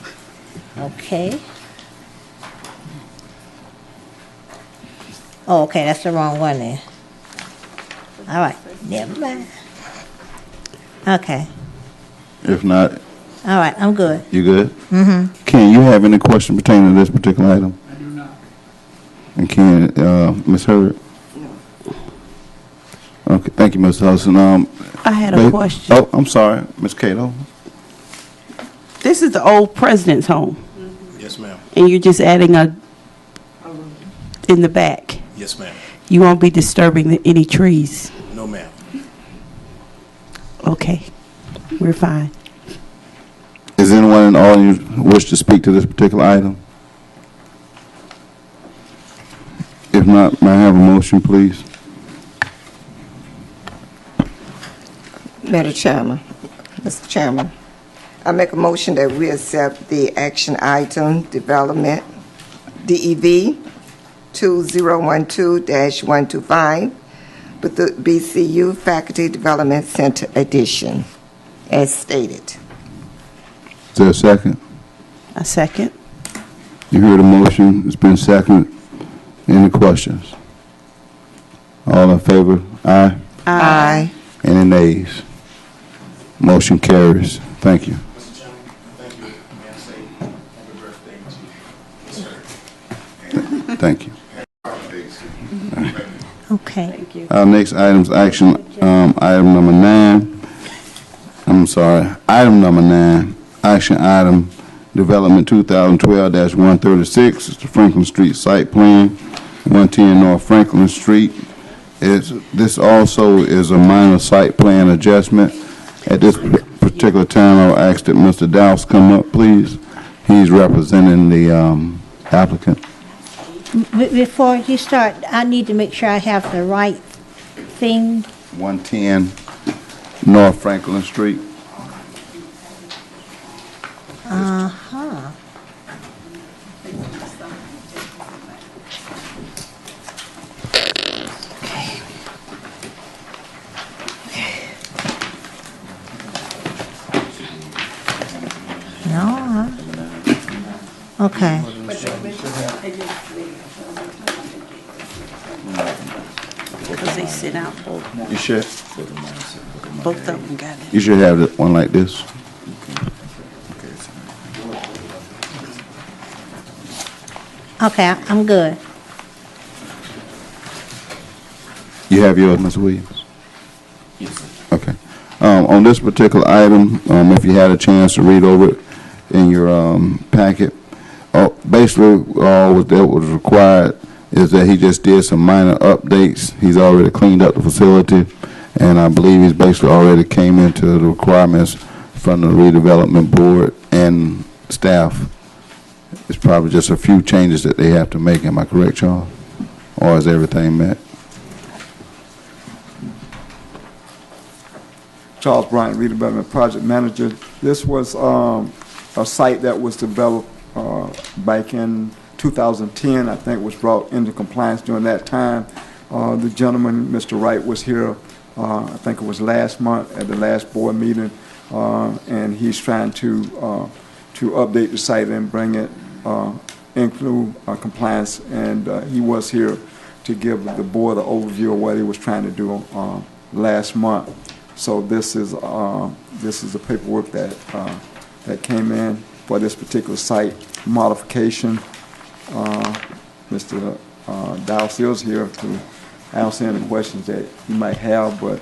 Okay. Oh, okay, that's the wrong one then. All right, never mind. Okay, If not, all right, I'm good. you good? Mm-hmm. Ken, you have any question pertaining to this particular item? I do not. And Ken, Ms. Hurd? Okay, thank you, Ms. Hudson. I had a question. Oh, I'm sorry, Ms. Cato. This is the old president's home, Yes, ma'am. and you're just adding a in the back. Yes, ma'am. You won't be disturbing any trees? No, ma'am. Okay, we're fine. Is anyone in the audience wish to speak to this particular item? If not, may I have a motion, please? Madam Chairman, Mr. Chairman, I make a motion that we accept the action item development, DEV 2012-125, with the BCU Faculty Development Center addition, as stated. Is there a second? A second. You heard the motion. It's been seconded. Any questions? All in favor? Aye. Aye. Any nays? Motion carries. Thank you. Mr. Chairman, thank you. May I say happy birthday to you? Thank you. Okay. Thank you. Our next item's action, item number 9. I'm sorry, item number 9, action item, development 2012-136. It's the Franklin Street site plan, 110 North Franklin Street. This also is a minor site plan adjustment. At this particular time, I'll ask that Mr. Dowse come up, please. He's representing the applicant. Before you start, I need to make sure I have the right thing. 110 North Franklin Street. Uh-huh. No. Okay. Because they sit out. You should. Both of them got it. You should have one like this. Okay, I'm good. You have yours, Mr. Williams? Yes, sir. Okay. On this particular item, if you had a chance to read over it in your packet, basically all that was required is that he just did some minor updates. He's already cleaned up the facility, and I believe he's basically already came into the requirements from the redevelopment board and staff. It's probably just a few changes that they have to make. Am I correct, Charles? Or is everything met? Charles Bryant, Redevelopment Project Manager. This was a site that was developed back in 2010. I think was brought into compliance during that time. The gentleman, Mr. Wright, was here, I think it was last month at the last board meeting, and he's trying to update the site and bring it into compliance. And he was here to give the board an overview of what he was trying to do last month. So this is the paperwork that came in for this particular site modification. Mr. Dowse is here to answer any questions that you might have, but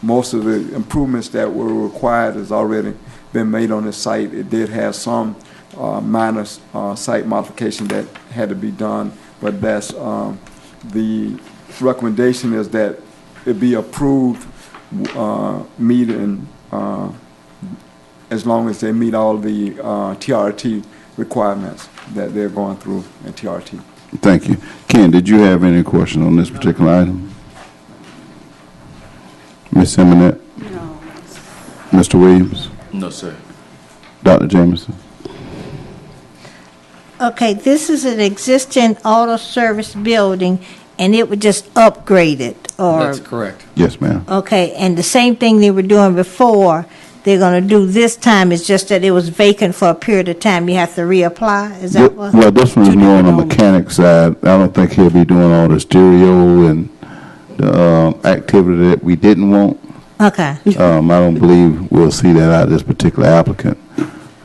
most of the improvements that were required has already been made on this site. It did have some minor site modification that had to be done, but that's the recommendation is that it be approved meeting as long as they meet all the TRT requirements that they're going through in TRT. Thank you. Ken, did you have any question on this particular item? Ms. Simonette? No. Mr. Williams? No, sir. Dr. Jameson? Okay, this is an existing auto service building, and it was just upgraded, or? That's correct. Yes, ma'am. Okay, and the same thing they were doing before, they're going to do this time. It's just that it was vacant for a period of time. You have to reapply? Is that what? Well, this one's more on the mechanic side. I don't think he'll be doing all the stereo and the activity that we didn't want. Okay. I don't believe we'll see that out of this particular applicant.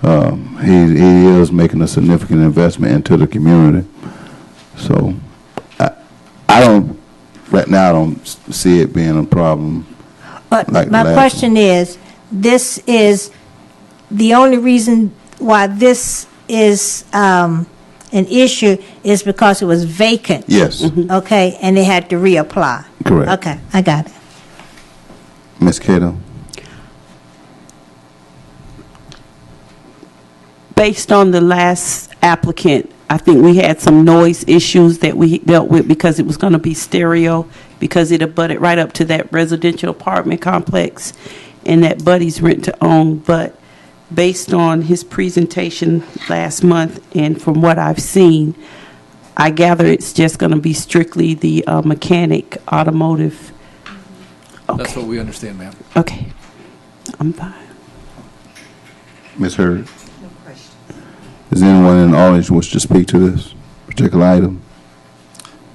He is making a significant investment into the community. So I don't, right now, I don't see it being a problem. But like my the last question is, this is the only reason why this is an issue is because it was vacant. Yes. Okay, and they had to reapply. Correct. Okay, I got it. Ms. Cato? Based on the last applicant, I think we had some noise issues that we dealt with because it was going to be stereo, because it abutted right up to that residential apartment complex and that Buddy's rent to own. But based on his presentation last month and from what I've seen, I gather it's just going to be strictly the mechanic automotive. Okay. That's what we understand, ma'am. Okay. I'm fine. Ms. Hurd? Does anyone in the audience wish to speak to this particular item?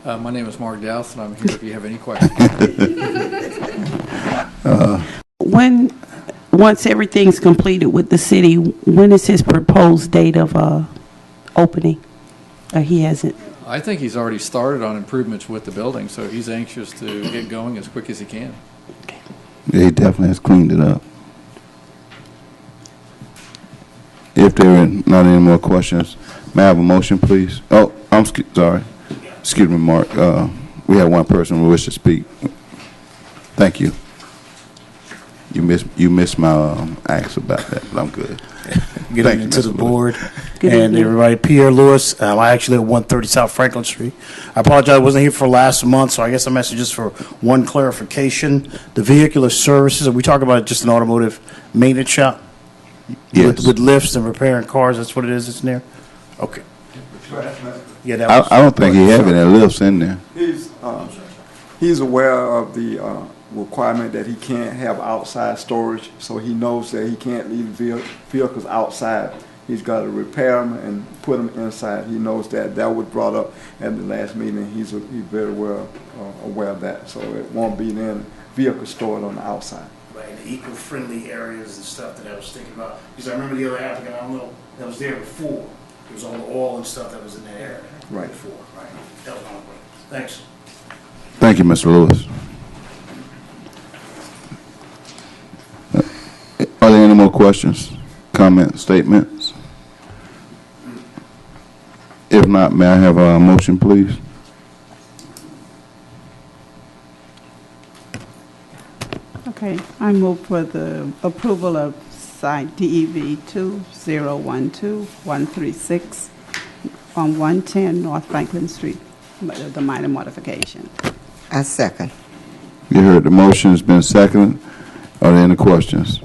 My name is Mark Dowse, and I'm here if you have any questions. Once everything's completed with the city, when is his proposed date of opening? Or he hasn't? I think he's already started on improvements with the building, so he's anxious to get going as quick as he can. Yeah, he definitely has cleaned it up. If there are not any more questions, may I have a motion, please? Oh, I'm sorry. Excuse me, Mark. We have one person who wishes to speak. Thank you. You missed my ask about that, but I'm good. Good Thank evening you, to the Mr. board Good and evening. everybody. Pierre Lewis. I actually live at 130 South Franklin Street. I apologize, I wasn't here for last month, so I guess I'm asking just for one clarification. The vehicular services, are we talking about just an automotive maintenance shop? Yes. With lifts and repairing cars, that's what it is that's in there? Okay. Yeah, that was. I don't think he has any lifts in there. He's aware of the requirement that he can't have outside storage, so he knows that he can't leave vehicles outside. He's got to repair them and put them inside. He knows that. That was brought up at the last meeting. He's very well aware of that, so it won't be then vehicles stored on the outside. Right, the eco-friendly areas and stuff that I was thinking about. Because I remember the other applicant, I don't know, that was there before. There was all the oil and stuff that was in that area. Right. Before, right. That was my point. Thanks. Thank you, Mr. Lewis. Are there any more questions, comments, statements? If not, may I have a motion, please? Okay, I move for the approval of site DEV 2012136 on 110 North Franklin Street, the minor modification. I second. You heard the motion has been seconded. Are there any questions?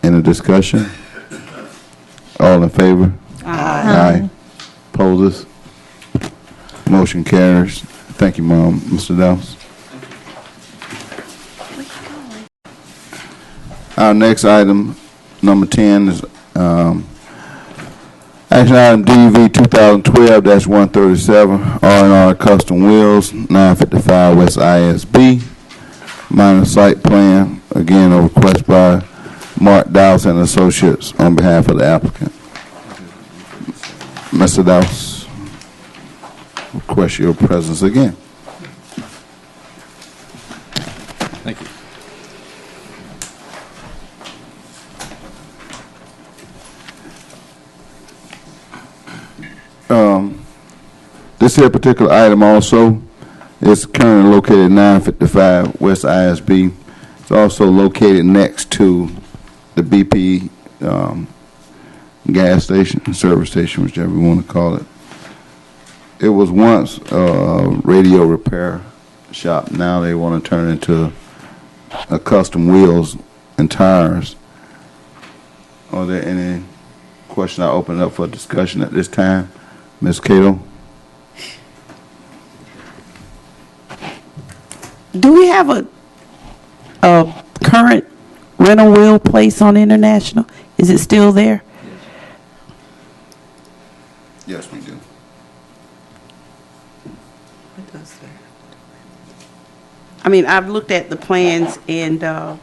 Any discussion? All in favor? Aye. Opposes? Motion carries. Thank you, Mom. Mr. Downs. Our next item, number 10, is action item DV 2012-137, R&R Custom Wheels, 955 West ISB, minor site plan. Again, a request by Mark Dowse and Associates on behalf of the applicant. Mr. Dowse, request your presence again. Thank you. This here particular item also is currently located at 955 West ISB. It's also located next to the BP gas station, service station, whichever you want to call it. It was once a radio repair shop. Now they want to turn it into a custom wheels and tires. Are there any questions? I open it up for discussion at this time. Ms. Cato? Do we have a current rental wheel place on International? Is it still there? Yes, we do. I mean, I've looked at the plans and I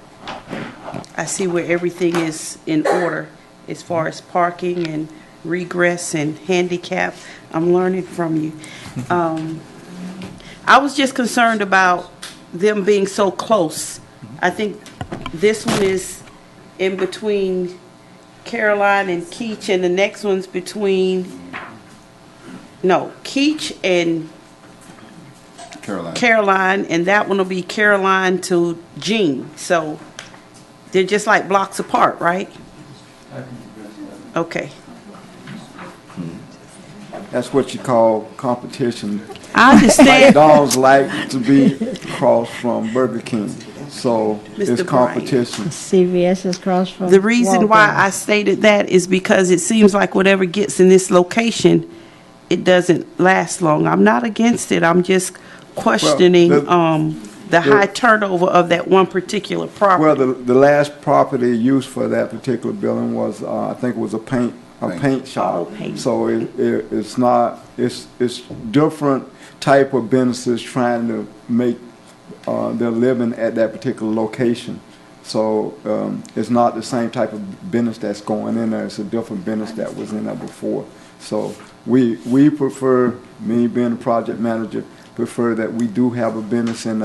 see where everything is in order as far as parking and regress and handicap. I'm learning from you. I was just concerned about them being so close. I think this one is in between Caroline and Keach, and the next one's between no, Keach and Caroline. Caroline, and that one will be Caroline to Jean. So they're just like blocks apart, right? Okay. That's what you call competition. I understand. McDonald's like to be across from Burger King, so it's Mr. competition. CVS is across from. The reason why Walgreens. I stated that is because it seems like whatever gets in this location, it doesn't last long. I'm not against it. I'm just questioning the high turnover of that one particular property. Well, the last property used for that particular building was, I think it was a paint shop. So it's not, it's different type of businesses trying to make their living at that particular location. So it's not the same type of business that's going in there. It's a different business that was in there before. So we prefer, me being a project manager, prefer that we do have a business in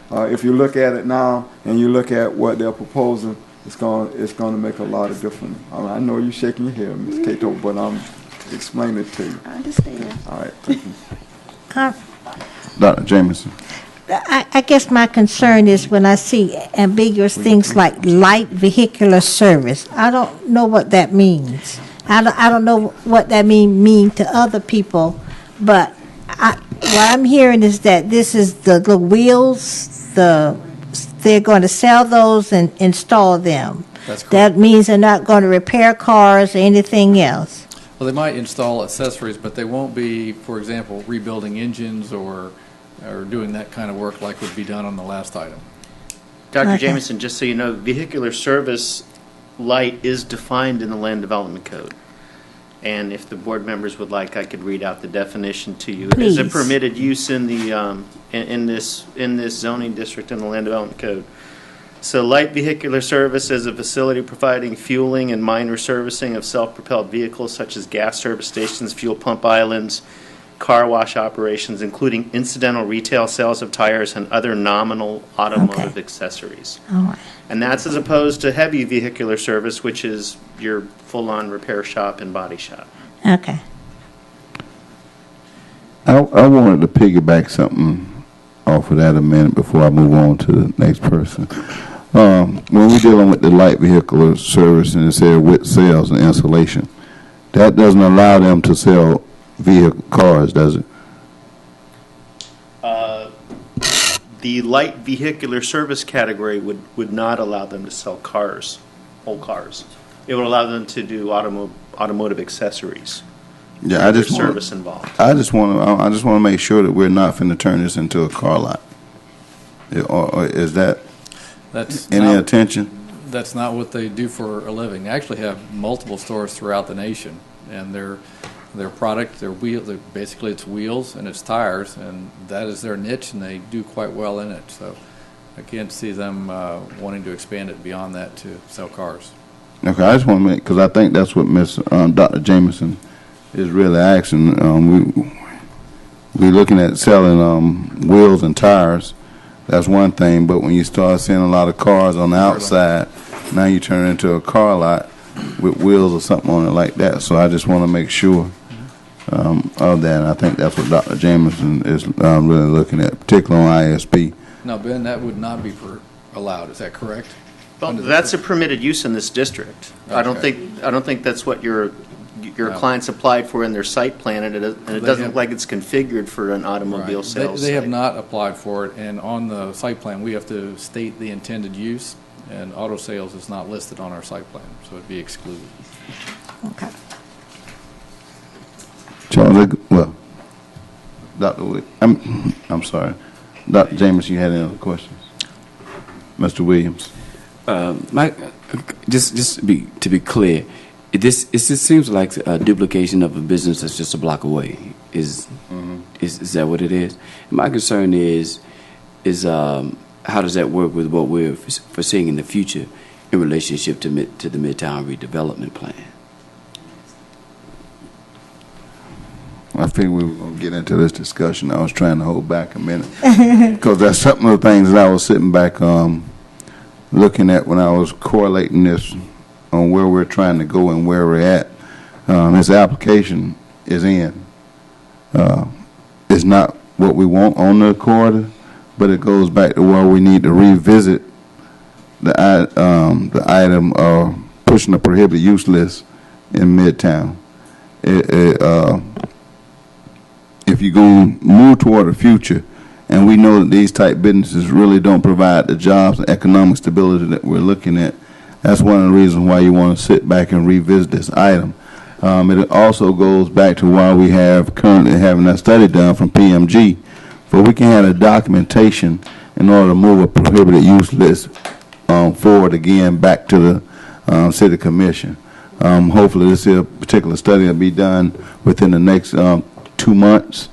if you look at it now and you look at what they're proposing, it's going to make a lot of difference. I know you're shaking your head, Ms. Cato, but I'm explaining it to you. I understand. All right, thank you. Dr. Jameson. I guess my concern is when I see ambiguous things like light vehicular service. I don't know what that means. I don't know what that mean to other people, but what I'm hearing is that this is the wheels, they're going to sell those and install them. That's correct. That means they're not going to repair cars or anything else. Well, they might install accessories, but they won't be, for example, rebuilding engines or doing that kind of work like would be done on the last item. Dr. Okay. Jameson, just so you know, vehicular service light is defined in the Land Development Code. And if the board members would like, I could read out the definition to you. It is a Please. permitted use in the in this zoning district in the Land Development Code. So light vehicular service is a facility providing fueling and minor servicing of self-propelled vehicles such as gas service stations, fuel pump islands, car wash operations, including incidental retail sales of tires and other nominal automotive accessories. All right. And that's as opposed to heavy vehicular service, which is your full-on repair shop and body shop. Okay. I wanted to piggyback something off of that a minute before I move on to the next person. When we're dealing with the light vehicular service and it said with sales and installation, that doesn't allow them to sell cars, does it? The light vehicular service category would not allow them to sell cars, whole cars. It would allow them to do automotive accessories. Yeah, I just There's want service involved. I just want to make sure that we're not finna turn this into a car lot. Or is that That's any not- attention? That's not what they do for a living. They actually have multiple stores throughout the nation, and their product, basically it's wheels and it's tires, and that is their niche, and they do quite well in it. So I can't see them wanting to expand it beyond that to sell cars. Okay, I just want to make, because I think that's what Dr. Jameson is really asking. We're looking at selling wheels and tires. That's one thing, but when you start seeing a lot of cars on the outside, now you turn it into a car lot with wheels or something on it like that. So I just want to make sure of that. And I think that's what Dr. Jameson is really looking at, particularly on ISP. Now, Ben, that would not be allowed. Is that correct? Well, that's a permitted use in this district. I don't think that's what your clients applied for in their site plan, and it doesn't look like it's configured for an automobile sales They have site. not applied for it, and on the site plan, we have to state the intended use, and auto sales is not listed on our site plan, so it'd be excluded. Okay. Charles, well, Dr. Wood, I'm sorry. Dr. Jameson, you had any other questions? Mr. Williams. Just to be clear, it just seems like a duplication of a business that's just a block away. Is that what it is? My concern is how does that work with what we're foreseeing in the future in relationship to the Midtown redevelopment plan? I think we were going to get into this discussion. I was trying to hold back a minute because that's some of the things that I was sitting back looking at when I was correlating this on where we're trying to go and where we're at. This application is in. is not what we want on the corridor, but it goes back to where we need to revisit the item of pushing the prohibited use list in Midtown. If you're going to move toward the future, and we know that these type businesses really don't provide the jobs and economic stability that we're looking at, that's one of the reasons why you want to sit back and revisit this item. It also goes back to why we have currently having that study done from PMG, for we can have a documentation in order to move a prohibited use list forward again back to the City Commission. Hopefully this particular study will be done within the next 2 months.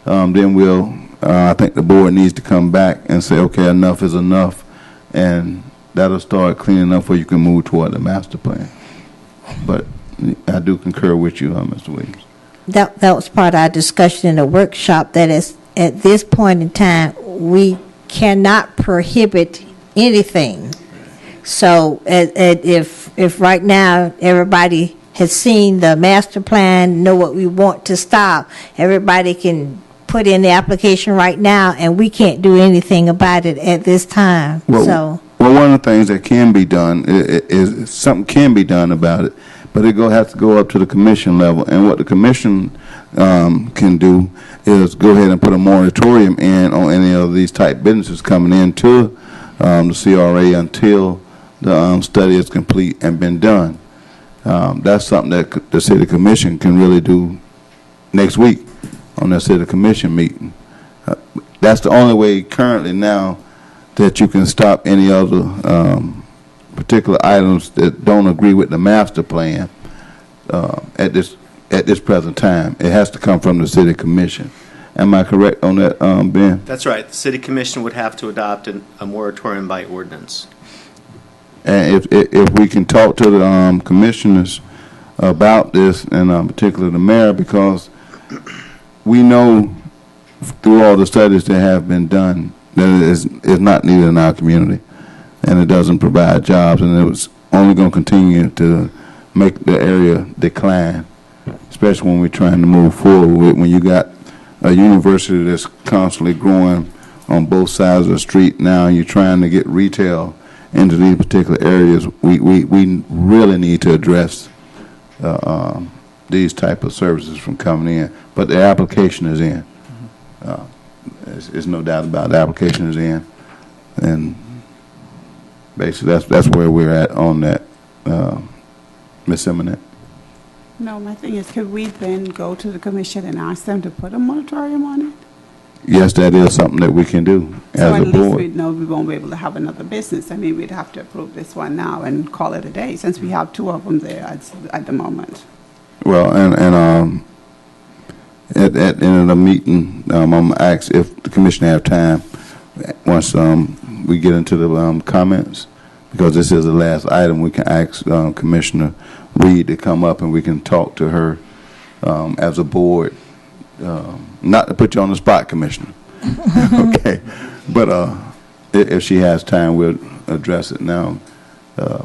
Then we'll, I think the board needs to come back and say, okay, enough is enough, and that'll start cleaning up where you can move toward the master plan. But I do concur with you, Mr. Williams. That was part of our discussion in the workshop, that is, at this point in time, we cannot prohibit anything. So if right now everybody has seen the master plan, know what we want to stop, everybody can put in the application right now, and we can't do anything about it at this time. Well, one of the things that can be done is something can be done about it, but it has to go up to the commission level. And what the commission can do is go ahead and put a moratorium in on any of these type businesses coming into the CRA until the study is complete and been done. That's something that the City Commission can really do next week on their City Commission meeting. That's the only way currently now that you can stop any other particular items that don't agree with the master plan at this present time. It has to come from the City Commission. Am I correct on that, Ben? That's right. The City Commission would have to adopt a moratorium by ordinance. And if we can talk to the commissioners about this, and particularly the mayor, because we know through all the studies that have been done that it is not needed in our community, and it doesn't provide jobs, and it was only going to continue to make the area decline, especially when we're trying to move forward. When you got a university that's constantly growing on both sides of the street now, and you're trying to get retail into these particular areas, we really need to address these type of services from coming in. But the application is in. There's no doubt about it. The application is in, and basically that's where we're at on that, Ms. Eminent. No, my thing is, could we then go to the commission and ask them to put a moratorium on it? Yes, that is something that we can do So as at a least board. we'd know we won't be able to have another business. I mean, we'd have to approve this one now and call it a day, since we have 2 of them there at the moment. Well, and at the end of the meeting, I'm going to ask if the commission have time, once we get into the comments, because this is the last item, we can ask Commissioner Reed to come up and we can talk to her as a board. Not to put you on the spot, Commissioner. Okay. But if she has time, we'll address it now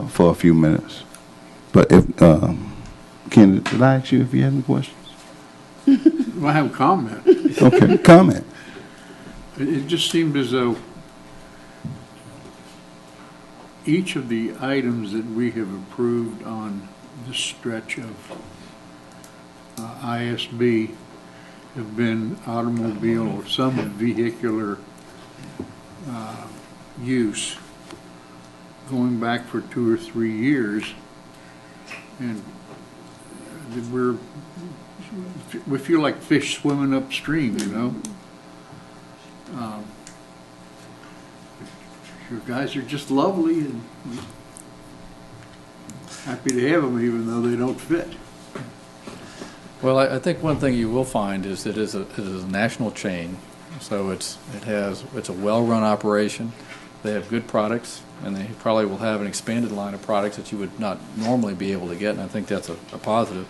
for a few minutes. But if, Ken, did I ask you if you had any questions? I have a comment. Okay, comment. It just seemed as though each of the items that we have approved on this stretch of ISB have been automobile or some vehicular use going back for 2 or 3 years, and we feel like fish swimming upstream, you know. Your guys are just lovely and happy to have them, even though they don't fit. Well, I think one thing you will find is it is a national chain, so it's a well-run operation. They have good products, and they probably will have an expanded line of products that you would not normally be able to get, and I think that's a positive.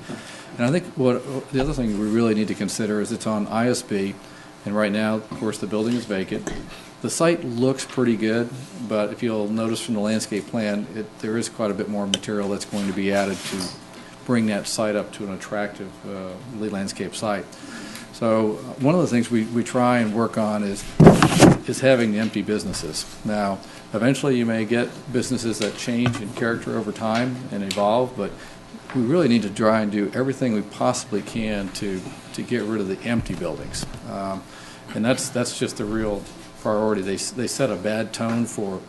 And I think the other thing we really need to consider is it's on ISB, and right now, of course, the building is vacant. The site looks pretty good, but if you'll notice from the landscape plan, there is quite a bit more material that's going to be added to bring that site up to an attractive landscape site. So one of the things we try and work on is having empty businesses. Now, eventually you may get businesses that change in character over time and evolve, but we really need to try and do everything we possibly can to get rid of the empty buildings. And that's just a real priority. They set a bad tone for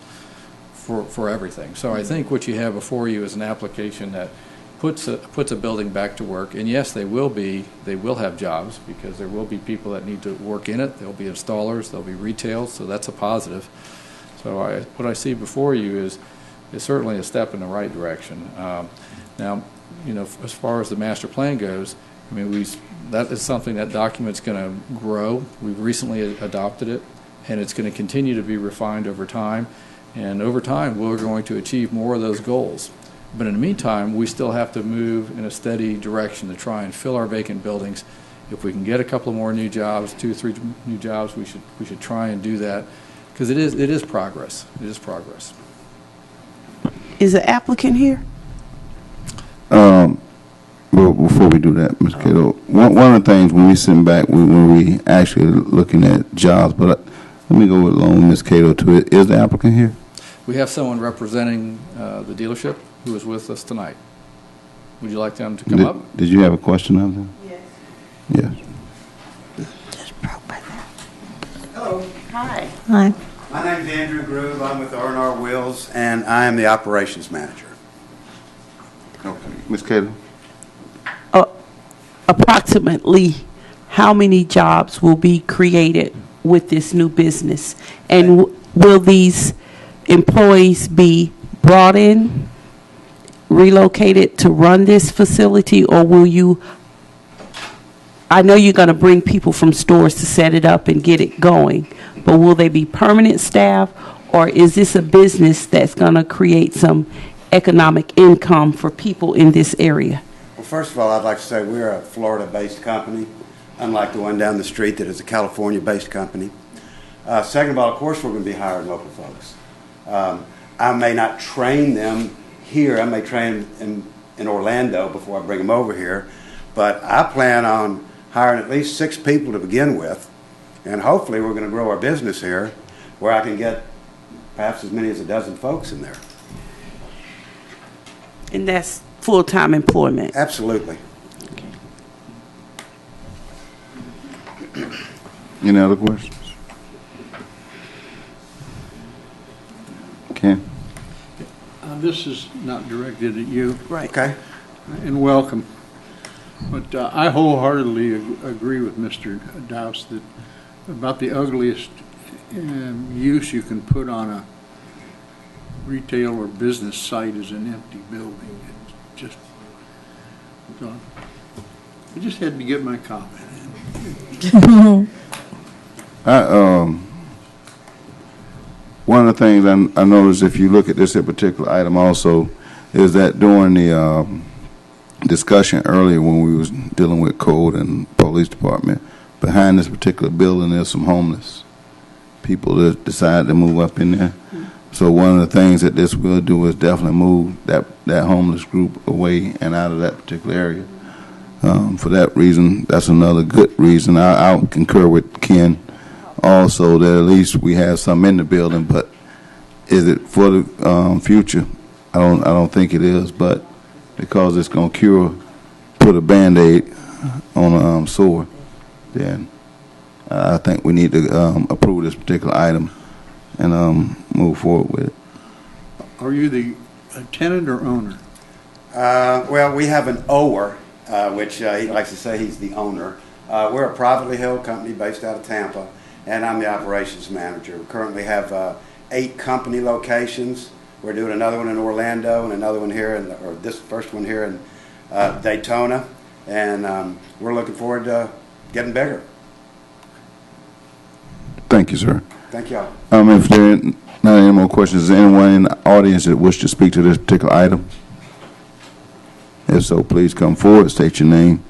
everything. So I think what you have before you is an application that puts a building back to work. And yes, they will have jobs, because there will be people that need to work in it. There'll be installers, there'll be retail, so that's a positive. So what I see before you is certainly a step in the right direction. Now, as far as the master plan goes, I mean, that is something, that document's going to grow. We've recently adopted it, and it's going to continue to be refined over time. And over time, we're going to achieve more of those goals. But in the meantime, we still have to move in a steady direction to try and fill our vacant buildings. If we can get a couple more new jobs, 2 or 3 new jobs, we should try and do that, because it is progress. It is progress. Is the applicant here? Well, before we do that, Ms. Cato, one of the things when we sit back, when we actually looking at jobs, but let me go along with Ms. Cato to it. Is the applicant here? We have someone representing the dealership who is with us tonight. Would you like them to come up? Did you have a question of them? Yes. Yes. Hello. Hi. Hi. My name's Andrew Groove. I'm with R&R Wheels, and I am the operations manager. Okay. Ms. Cato? Approximately how many jobs will be created with this new business? And will these employees be brought in, relocated to run this facility, or will you, I know you're going to bring people from stores to set it up and get it going, but will they be permanent staff, or is this a business that's going to create some economic income for people in this area? Well, first of all, I'd like to say we're a Florida-based company, unlike the one down the street that is a California-based company. Second of all, of course, we're going to be hiring local folks. I may not train them here. I may train in Orlando before I bring them over here. But I plan on hiring at least 6 people to begin with. And hopefully we're going to grow our business here where I can get perhaps as many as a dozen folks in there. And that's full-time employment? Absolutely. Any other questions? Ken? This is not directed at you. Right. Okay. And welcome. But I wholeheartedly agree with Mr. Douse that about the ugliest use you can put on a retail or business site is an empty building. It's just, so I just had to get my comment in. One of the things I noticed, if you look at this particular item also, is that during the discussion earlier when we was dealing with code and police department, behind this particular building there's some homeless people that decided to move up in there. So one of the things that this will do is definitely move that homeless group away and out of that particular area. For that reason, that's another good reason. I'll concur with Ken also that at least we have some in the building, but is it for the future? I don't think it is, but because it's going to put a Band-Aid on a sore, then I think we need to approve this particular item and move forward with it. Are you the tenant or owner? Well, we have an ower, which he likes to say he's the owner. We're a privately held company based out of Tampa, and I'm the operations manager. We currently have 8 company locations. We're doing another one in Orlando and another one here, or this first one here in Daytona, and we're looking forward to getting bigger. Thank you, sir. Thank y'all. If there are not any more questions, is there anyone in the audience that wish to speak to this particular item? If so, please come forward, state your name.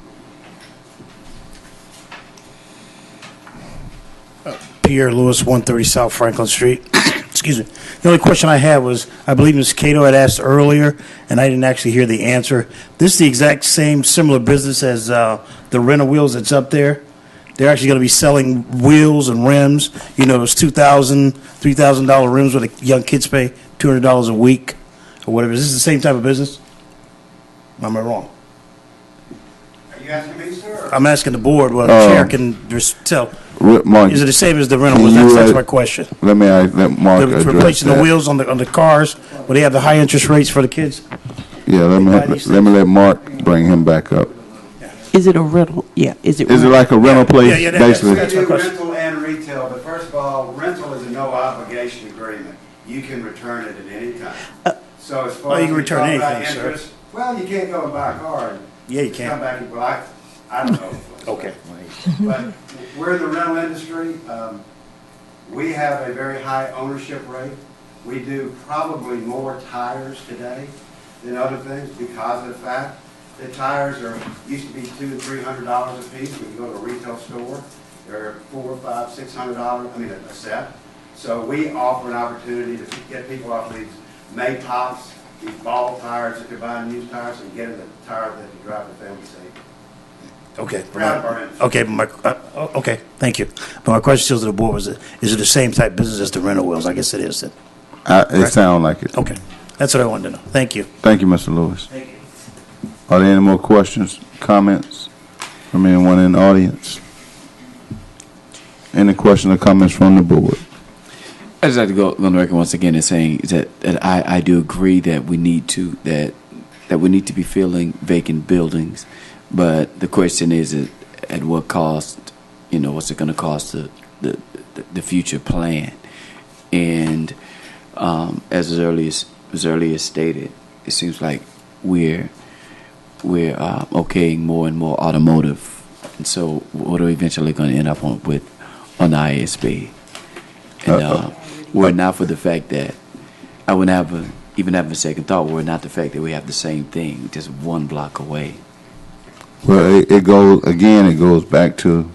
Pierre Lewis, 130 South Franklin Street. Excuse me. The only question I had was, I believe Ms. Cato had asked earlier, and I didn't actually hear the answer. This is the exact same similar business as the rental wheels that's up there. they're actually going to be selling wheels and rims. You know, those $2,000, $3,000 rims where the young kids pay $200 a week or whatever. Is this the same type of business? Am I wrong? Are you asking me, sir? I'm asking the board. Well, the chair can just tell. Mark, Is it the same as the rental? can That's you, my question. Let Mark They're address replacing the that. wheels on the cars where they have the high interest rates for the kids. Yeah, let me let Mark bring him back up. Is it a rental? Yeah, is it? Is it like a rental place, basically? We do rental and retail, but first of all, rental is a no obligation agreement. You can return it at any time. So as far you as can we return talk about anything, sir. interest, well, you can't go and buy a car and Yeah, you can. come back and, well, I don't know. Okay. But we're in the rental industry. We have a very high ownership rate. We do probably more tires today than other things because of the fact that tires used to be $200 and $300 a piece. When you go to a retail store, they're $400, $500, $600. I mean a set. So we offer an opportunity to get people off these Maytops, these ball tires that they're buying used tires, and get them the tire that they drive the family safe. Okay. Proud of our industry. Okay, okay, thank you. But my question still to the board was, is it the same type of business as the rental wheels? I guess it is then. It sounds like it. Okay, that's what I wanted to know. Thank you. Thank you, Mr. Lewis. Thank you. Are there any more questions, comments from anyone in the audience? Any questions or comments from the board? I just like to go on the record once again and saying that I do agree that we need to be filling vacant buildings, but the question is at what cost? You know, what's it going to cost the future plan? And as earlier stated, it seems like we're okaying more and more automotive, and so what are we eventually going to end up on the ISB? And were it not for the fact that I wouldn't even have a second thought, were it not the fact that we have the same thing just one block away. Well, it goes back to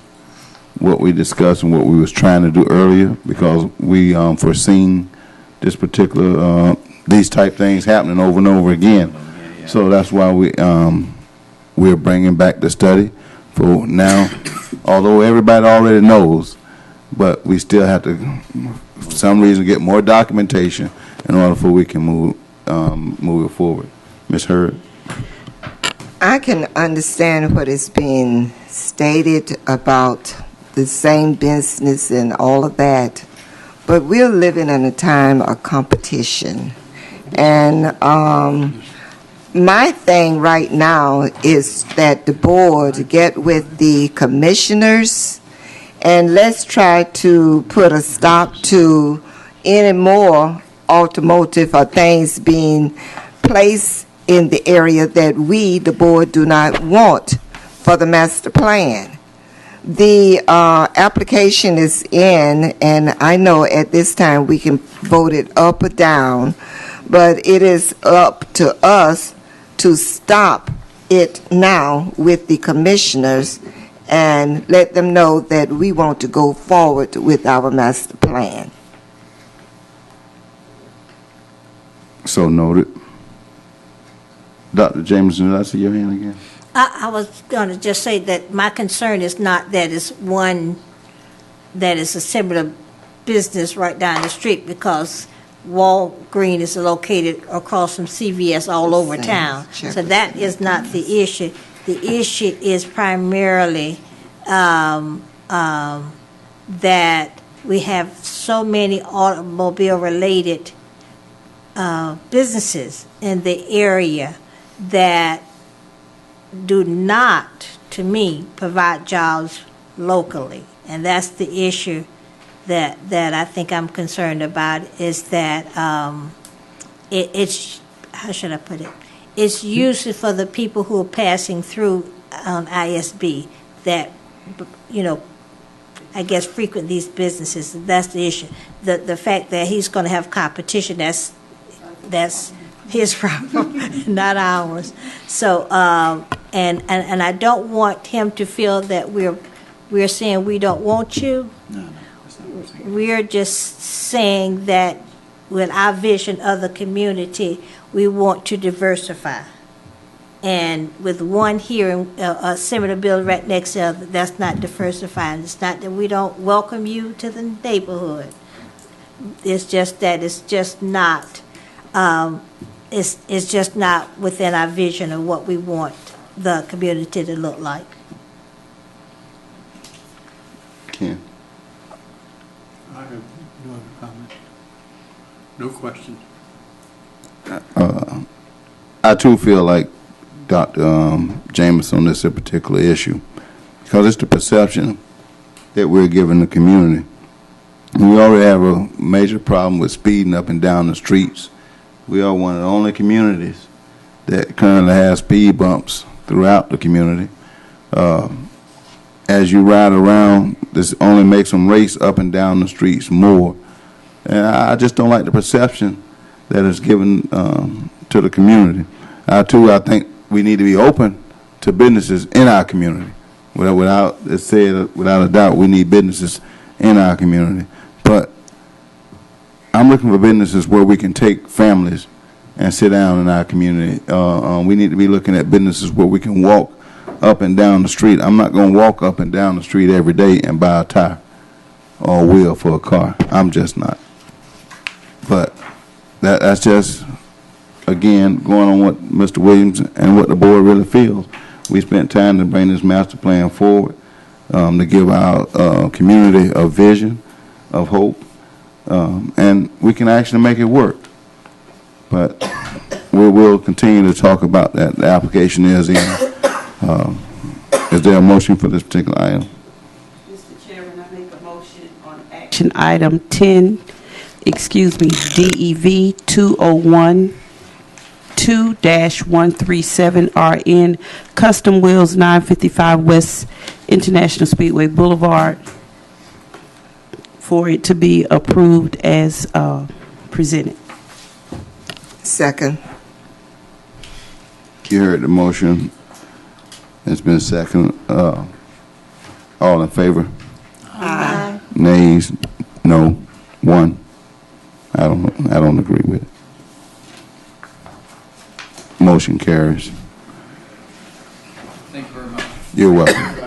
what we discussed and what we was trying to do earlier, because we foreseen this particular these type things happening over and over again. So that's why we're bringing back the study for now. Although everybody already knows, but we still have to, for some reason, get more documentation in order for we can move it forward. Ms. Hurd. I can understand what is being stated about the same business and all of that, but we're living in a time of competition. And my thing right now is that the board get with the commissioners and let's try to put a stop to any more automotive or things being placed in the area that we, the board, do not want for the master plan. The application is in, and I know at this time we can vote it up or down, but it is up to us to stop it now with the commissioners and let them know that we want to go forward with our master plan. So noted. Dr. Jameson, did I see your hand again? I was going to just say that my concern is not that it's one that is a similar business right down the street, because Walgreens is located across from CVS all over town. So that is not the issue. The issue is primarily that we have so many automobile-related businesses in the area that do not, to me, provide jobs locally. And that's the issue that I think I'm concerned about, is that it's, how should I put it? It's usually for the people who are passing through on ISB that, you know, I guess frequent these businesses. That's the issue. The fact that he's going to have competition, that's his problem, not ours. So, and I don't want him to feel that we're saying we don't want you. No, that's not what we're saying. We're just saying that with our vision of the community, we want to diversify. And with one here and a similar building right next to the other, that's not diversifying. It's not that we don't welcome you to the neighborhood. It's just that it's just not, it's just not within our vision of what we want the community to look like. Ken? I have no other comment. No question. I too feel like Dr. Jameson on this particular issue, because it's the perception that we're giving the community. We already have a major problem with speeding up and down the streets. We are one of the only communities that currently has speed bumps throughout the community. As you ride around, this only makes them race up and down the streets more. And I just don't like the perception that is given to the community. I think we need to be open to businesses in our community. Without a doubt, we need businesses in our community. But I'm looking for businesses where we can take families and sit down in our community. We need to be looking at businesses where we can walk up and down the street. I'm not going to walk up and down the street every day and buy a tire or a wheel for a car. I'm just not. But that's just, again, going on what Mr. Williams and what the board really feels. We spent time to bring this master plan forward, to give our community a vision of hope, and we can actually make it work. But we will continue to talk about that. The application is in. Is there a motion for this particular item? Mr. Chairman, I make a motion on action item 10, DEV 2012-137RN, Custom Wheels 955 West International Speedway Boulevard, for it to be approved as presented. Second. You heard the motion. It's been second. All in favor? Aye. Nays? No. One. I don't agree with it. Motion carries. Thank you very much. You're welcome.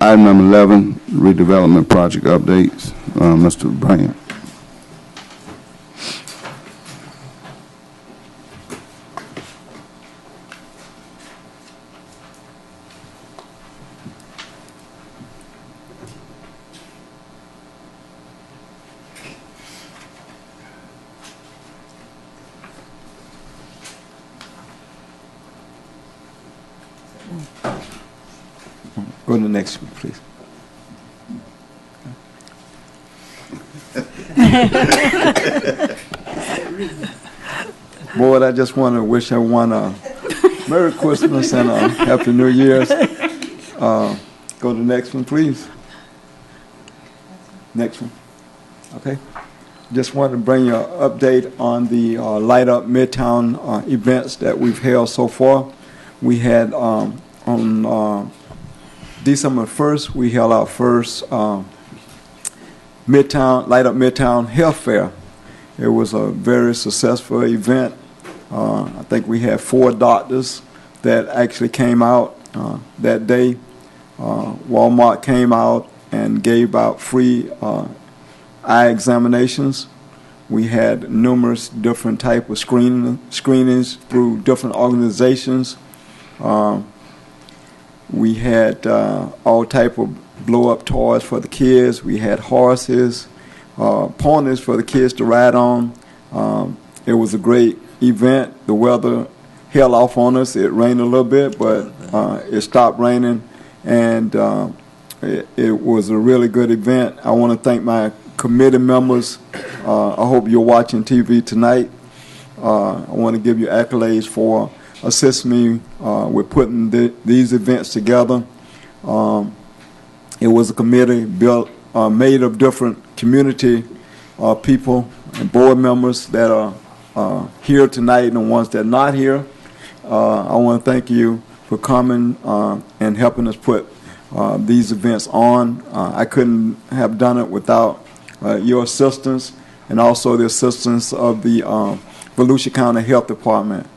Item number 11, redevelopment project updates. Mr. Bryant. Go to the next one, please. Board, I just want to wish everyone a Merry Christmas and a Happy New Year's. Go to the next one, please. Next one. Okay. Just wanted to bring you an update on the Light Up Midtown events that we've held so far. We had on December 1st, we held our first Midtown Light Up Midtown Health Fair. It was a very successful event. I think we had 4 doctors that actually came out that day. Walmart came out and gave out free eye examinations. We had numerous different type of screenings through different organizations. We had all type of blow-up toys for the kids. We had horses, ponies for the kids to ride on. It was a great event. The weather held off on us. It rained a little bit, but it stopped raining, and it was a really good event. I want to thank my committee members. I hope you're watching TV tonight. I want to give you accolades for assisting me with putting these events together. It was a committee made of different community people and board members that are here tonight and the ones that are not here. I want to thank you for coming and helping us put these events on. I couldn't have done it without your assistance. and also the assistance of the Volusia County Health Department.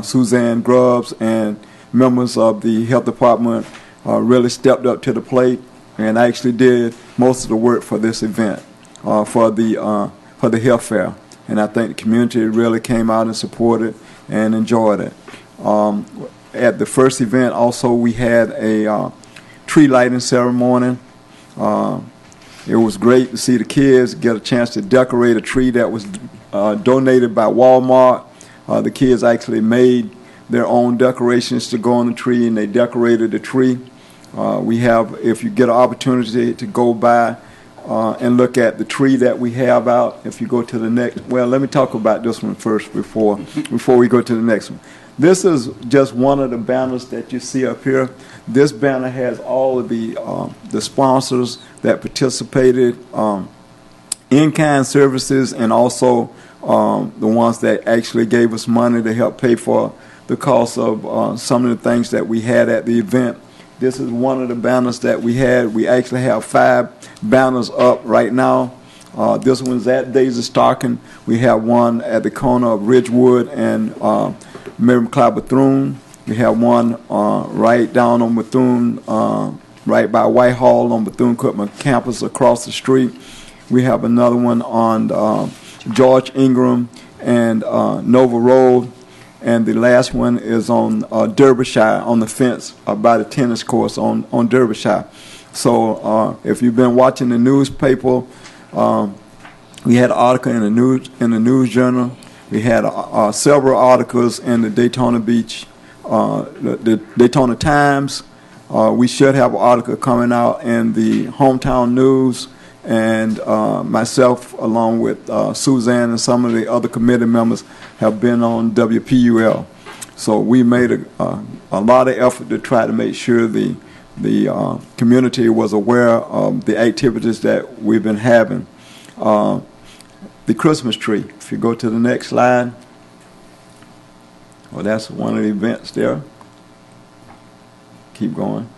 Suzanne Grubbs and members of the health department really stepped up to the plate and actually did most of the work for this event, for the health fair. And I think the community really came out and supported and enjoyed it. At the first event, also, we had a tree lighting ceremony. It was great to see the kids get a chance to decorate a tree that was donated by Walmart. The kids actually made their own decorations to go on the tree, and they decorated the tree. We have, if you get an opportunity to go by and look at the tree that we have out, if you go to the next, well, let me talk about this one first before we go to the next one. This is just one of the banners that you see up here. This banner has all of the sponsors that participated, in-kind services, and also the ones that actually gave us money to help pay for the cost of some of the things that we had at the event. This is one of the banners that we had. We actually have 5 banners up right now. This one's at Daisy Starkin. We have one at the corner of Ridgewood and Mary McLeod Bethune. We have one right down on Bethune, right by Whitehall on Bethune-Cookman campus across the street. We have another one on George Ingram and Nova Road. And the last one is on Derbyshire, on the fence by the tennis courts on Derbyshire. So if you've been watching the newspaper, we had an article in the News Journal. We had several articles in the Daytona Beach, the Daytona Times. We should have an article coming out in the Hometown News, and myself, along with Suzanne and some of the other committee members, have been on WPUL. So we made a lot of effort to try to make sure the community was aware of the activities that we've been having. The Christmas tree, if you go to the next slide. Well, that's one of the events there. Keep going.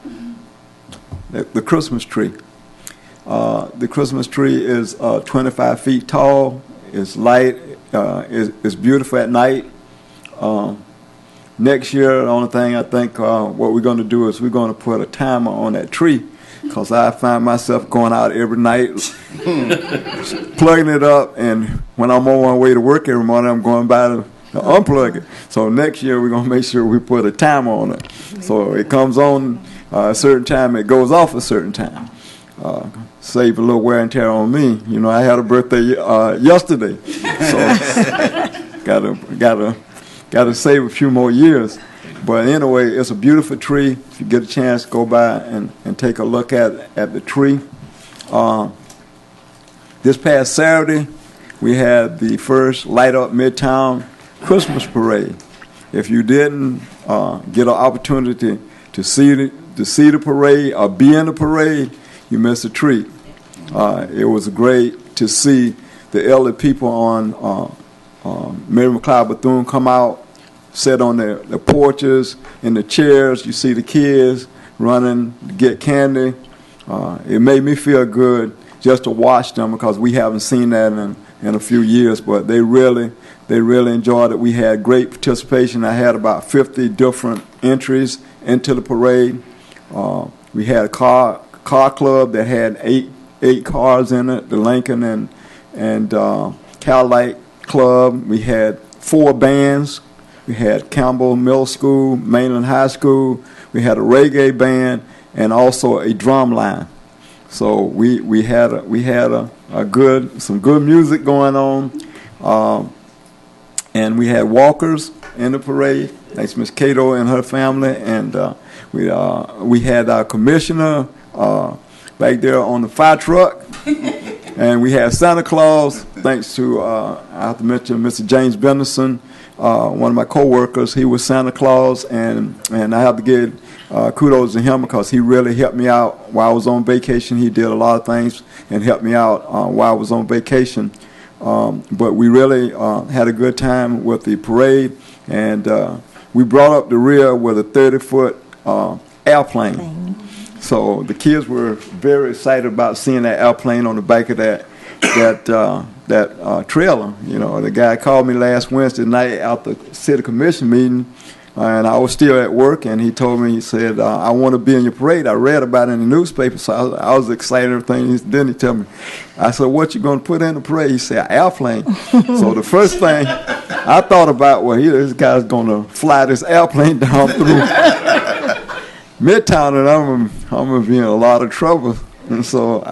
The Christmas tree. The Christmas tree is 25 feet tall. It's light. It's beautiful at night. Next year, the only thing I think what we're going to do is we're going to put a timer on that tree, because I find myself going out every night, plugging it up, and when I'm on my way to work every morning, I'm going by to unplug it. So next year, we're going to make sure we put a timer on it. So it comes on a certain time, it goes off a certain time. Save a little wear and tear on me. You know, I had a birthday yesterday, so gotta save a few more years. But anyway, it's a beautiful tree. If you get a chance, go by and take a look at the tree. This past Saturday, we had the first Light Up Midtown Christmas Parade. If you didn't get an opportunity to see the parade or be in the parade, you missed a treat. It was great to see the elderly people on Mary McLeod Bethune come out, sit on the porches, in the chairs. You see the kids running to get candy. It made me feel good just to watch them, because we haven't seen that in a few years, but they really enjoyed it. We had great participation. I had about 50 different entries into the parade. We had a car club that had eight cars in it, the Lincoln and Cadillac Club. We had 4 bands. We had Campbell Middle School, Mainland High School. We had a reggae band and also a drum line. So we had some good music going on, and we had walkers in the parade. Thanks to Miss Cato and her family, and we had our commissioner back there on the fire truck, and we had Santa Claus. Thanks to I have to mention Mr. James Benderson, one of my co-workers. He was Santa Claus, and I have to give kudos to him, because he really helped me out while I was on vacation. He did a lot of things and helped me out while I was on vacation. But we really had a good time with the parade, and we brought up the rear with a 30-foot airplane. So the kids were very excited about seeing that airplane on the back of that trailer. You know, the guy called me last Wednesday night out the city commission meeting, and I was still at work, and he told me, he said, I want to be in your parade. I read about it in the newspaper, so I was excited and everything. Then he told me, I said, what you going to put in the parade? He said, airplane. So the first thing I thought about, well, this guy's going to fly this airplane down through Midtown, and I'm going to be in a lot of trouble. And so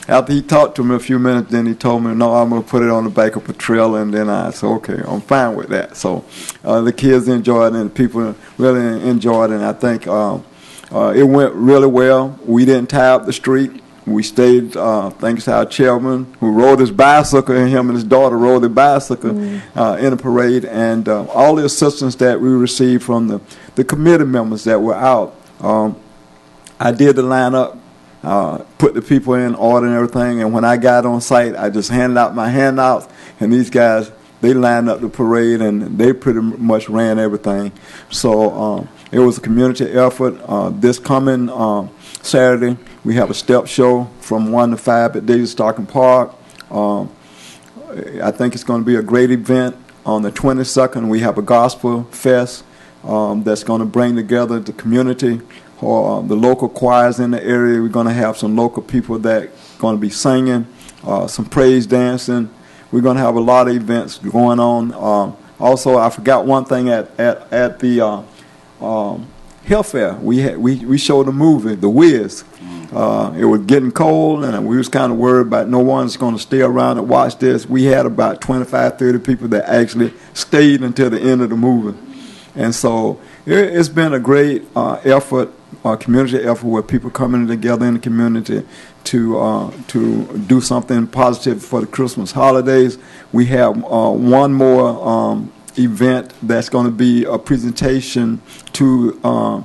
after he talked to me a few minutes, then he told me, no, I'm going to put it on the back of a trailer. And then I said, okay, I'm fine with that. So the kids enjoyed it, and the people really enjoyed it. And I think it went really well. We didn't tie up the street. We stayed, thanks to our chairman, who rode his bicycle, and him and his daughter rode their bicycle in the parade. And all the assistance that we received from the committee members that were out. I did the lineup. Put the people in order and everything, and when I got on site, I just handed out my handouts, and these guys, they lined up the parade, and they pretty much ran everything. So it was a community effort. This coming Saturday, we have a step show from 1 to 5 at Davis Stocking Park. I think it's going to be a great event. On the 22nd, we have a gospel fest that's going to bring together the community. The local choirs in the area. We're going to have some local people that are going to be singing, some praise dancing. We're going to have a lot of events going on. Also, I forgot one thing at the health fair. We showed a movie, The Wiz. It was getting cold, and we was kind of worried about no one's going to stay around and watch this. We had about 25, 30 people that actually stayed until the end of the movie. And so it's been a great effort, community effort, where people coming together in the community to do something positive for the Christmas holidays. We have one more event that's going to be a presentation to on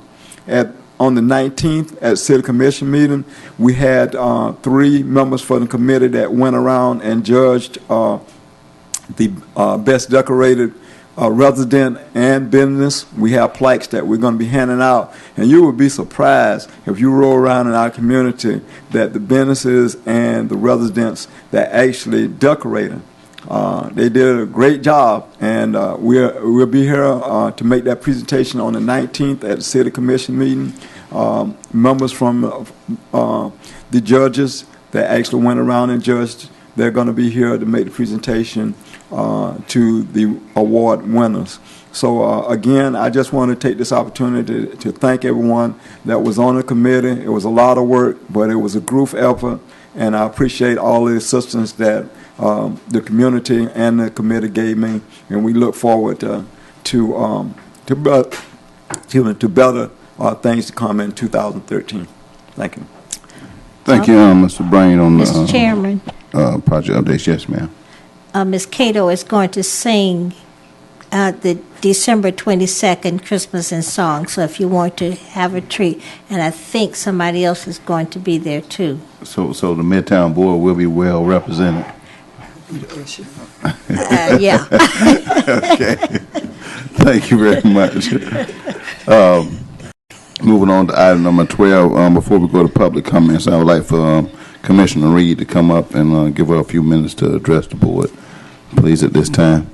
the 19th at City Commission meeting. We had 3 members for the committee that went around and judged the best decorated resident and business. We have plaques that we're going to be handing out, and you would be surprised if you roll around in our community that the businesses and the residents that actually decorated. They did a great job, and we'll be here to make that presentation on the 19th at the City Commission meeting. Members from the judges that actually went around and judged, they're going to be here to make the presentation to the award winners. So again, I just want to take this opportunity to thank everyone that was on the committee. It was a lot of work, but it was a group effort, and I appreciate all the assistance that the community and the committee gave me, and we look forward to better things to come in 2013. Thank you. Thank you, Mr. Brain, on Mr. Chairman. Project updates. Yes, ma'am. Ms. Cato is going to sing the December 22nd Christmas in song, so if you want to have a treat, and I think somebody else is going to be there too. So the Midtown board will be well represented. Yeah. Okay. Thank you very much. Moving on to item number 12. Before we go to public comments, I would like for Commissioner Reed to come up and give her a few minutes to address the board, please, at this time.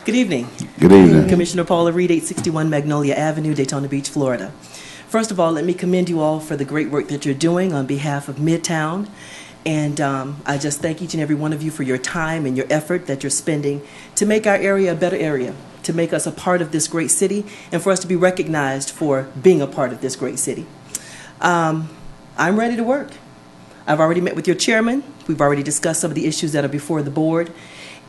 Good evening. Good evening. Commissioner Paula Reed, 861 Magnolia Avenue, Daytona Beach, Florida. First of all, let me commend you all for the great work that you're doing on behalf of Midtown. And I just thank each and every one of you for your time and your effort that you're spending to make our area a better area, to make us a part of this great city, and for us to be recognized for being a part of this great city. I'm ready to work. I've already met with your chairman. We've already discussed some of the issues that are before the board.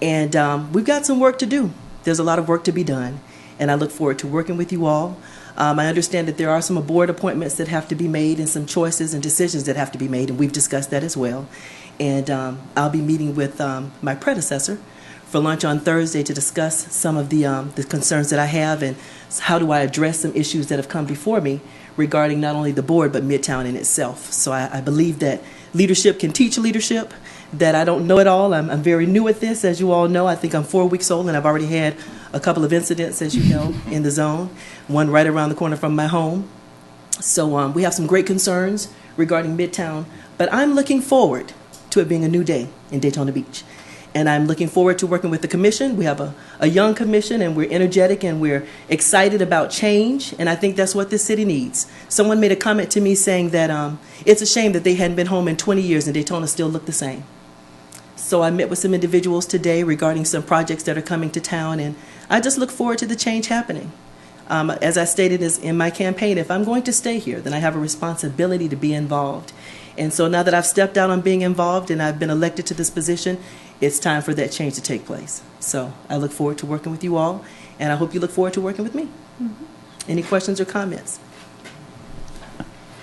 And we've got some work to do. There's a lot of work to be done. And I look forward to working with you all. I understand that there are some board appointments that have to be made and some choices and decisions that have to be made, and we've discussed that as well. And I'll be meeting with my predecessor for lunch on Thursday to discuss some of the concerns that I have and how do I address some issues that have come before me regarding not only the board but Midtown in itself. So I believe that leadership can teach leadership. that I don't know it all. I'm very new at this, as you all know. I think I'm 4 weeks old, and I've already had a couple of incidents, as you know, in the zone, one right around the corner from my home. So we have some great concerns regarding Midtown, but I'm looking forward to it being a new day in Daytona Beach. And I'm looking forward to working with the commission. We have a young commission, and we're energetic, and we're excited about change, and I think that's what this city needs. Someone made a comment to me saying that it's a shame that they hadn't been home in 20 years and Daytona still looked the same. So I met with some individuals today regarding some projects that are coming to town, and I just look forward to the change happening. As I stated in my campaign, if I'm going to stay here, then I have a responsibility to be involved. And so now that I've stepped out on being involved and I've been elected to this position, it's time for that change to take place. So I look forward to working with you all, and I hope you look forward to working with me. Any questions or comments?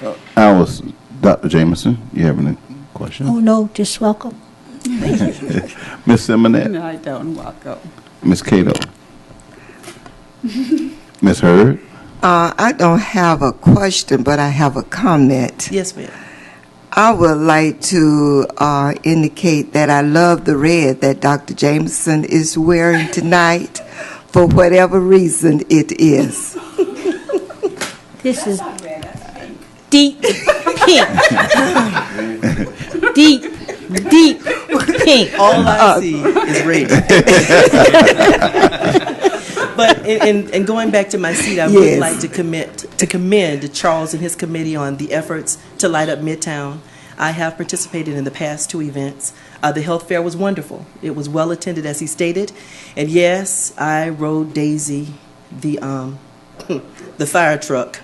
Dr. Jameson, you have any questions? Oh, no, just welcome. Ms. Simonette? No, I don't. Welcome. Ms. Cato? Ms. Hurd? I don't have a question, but I have a comment. Yes, ma'am. I would like to indicate that I love the red that Dr. Jameson is wearing tonight, for whatever reason it is. This is deep pink. Deep pink. All I see is red. But in going back to my seat, I would like to commend Charles and his committee on the efforts to light up Midtown. I have participated in the past 2 events. The health fair was wonderful. It was well attended, as he stated. And yes, I rode Daisy, the fire truck,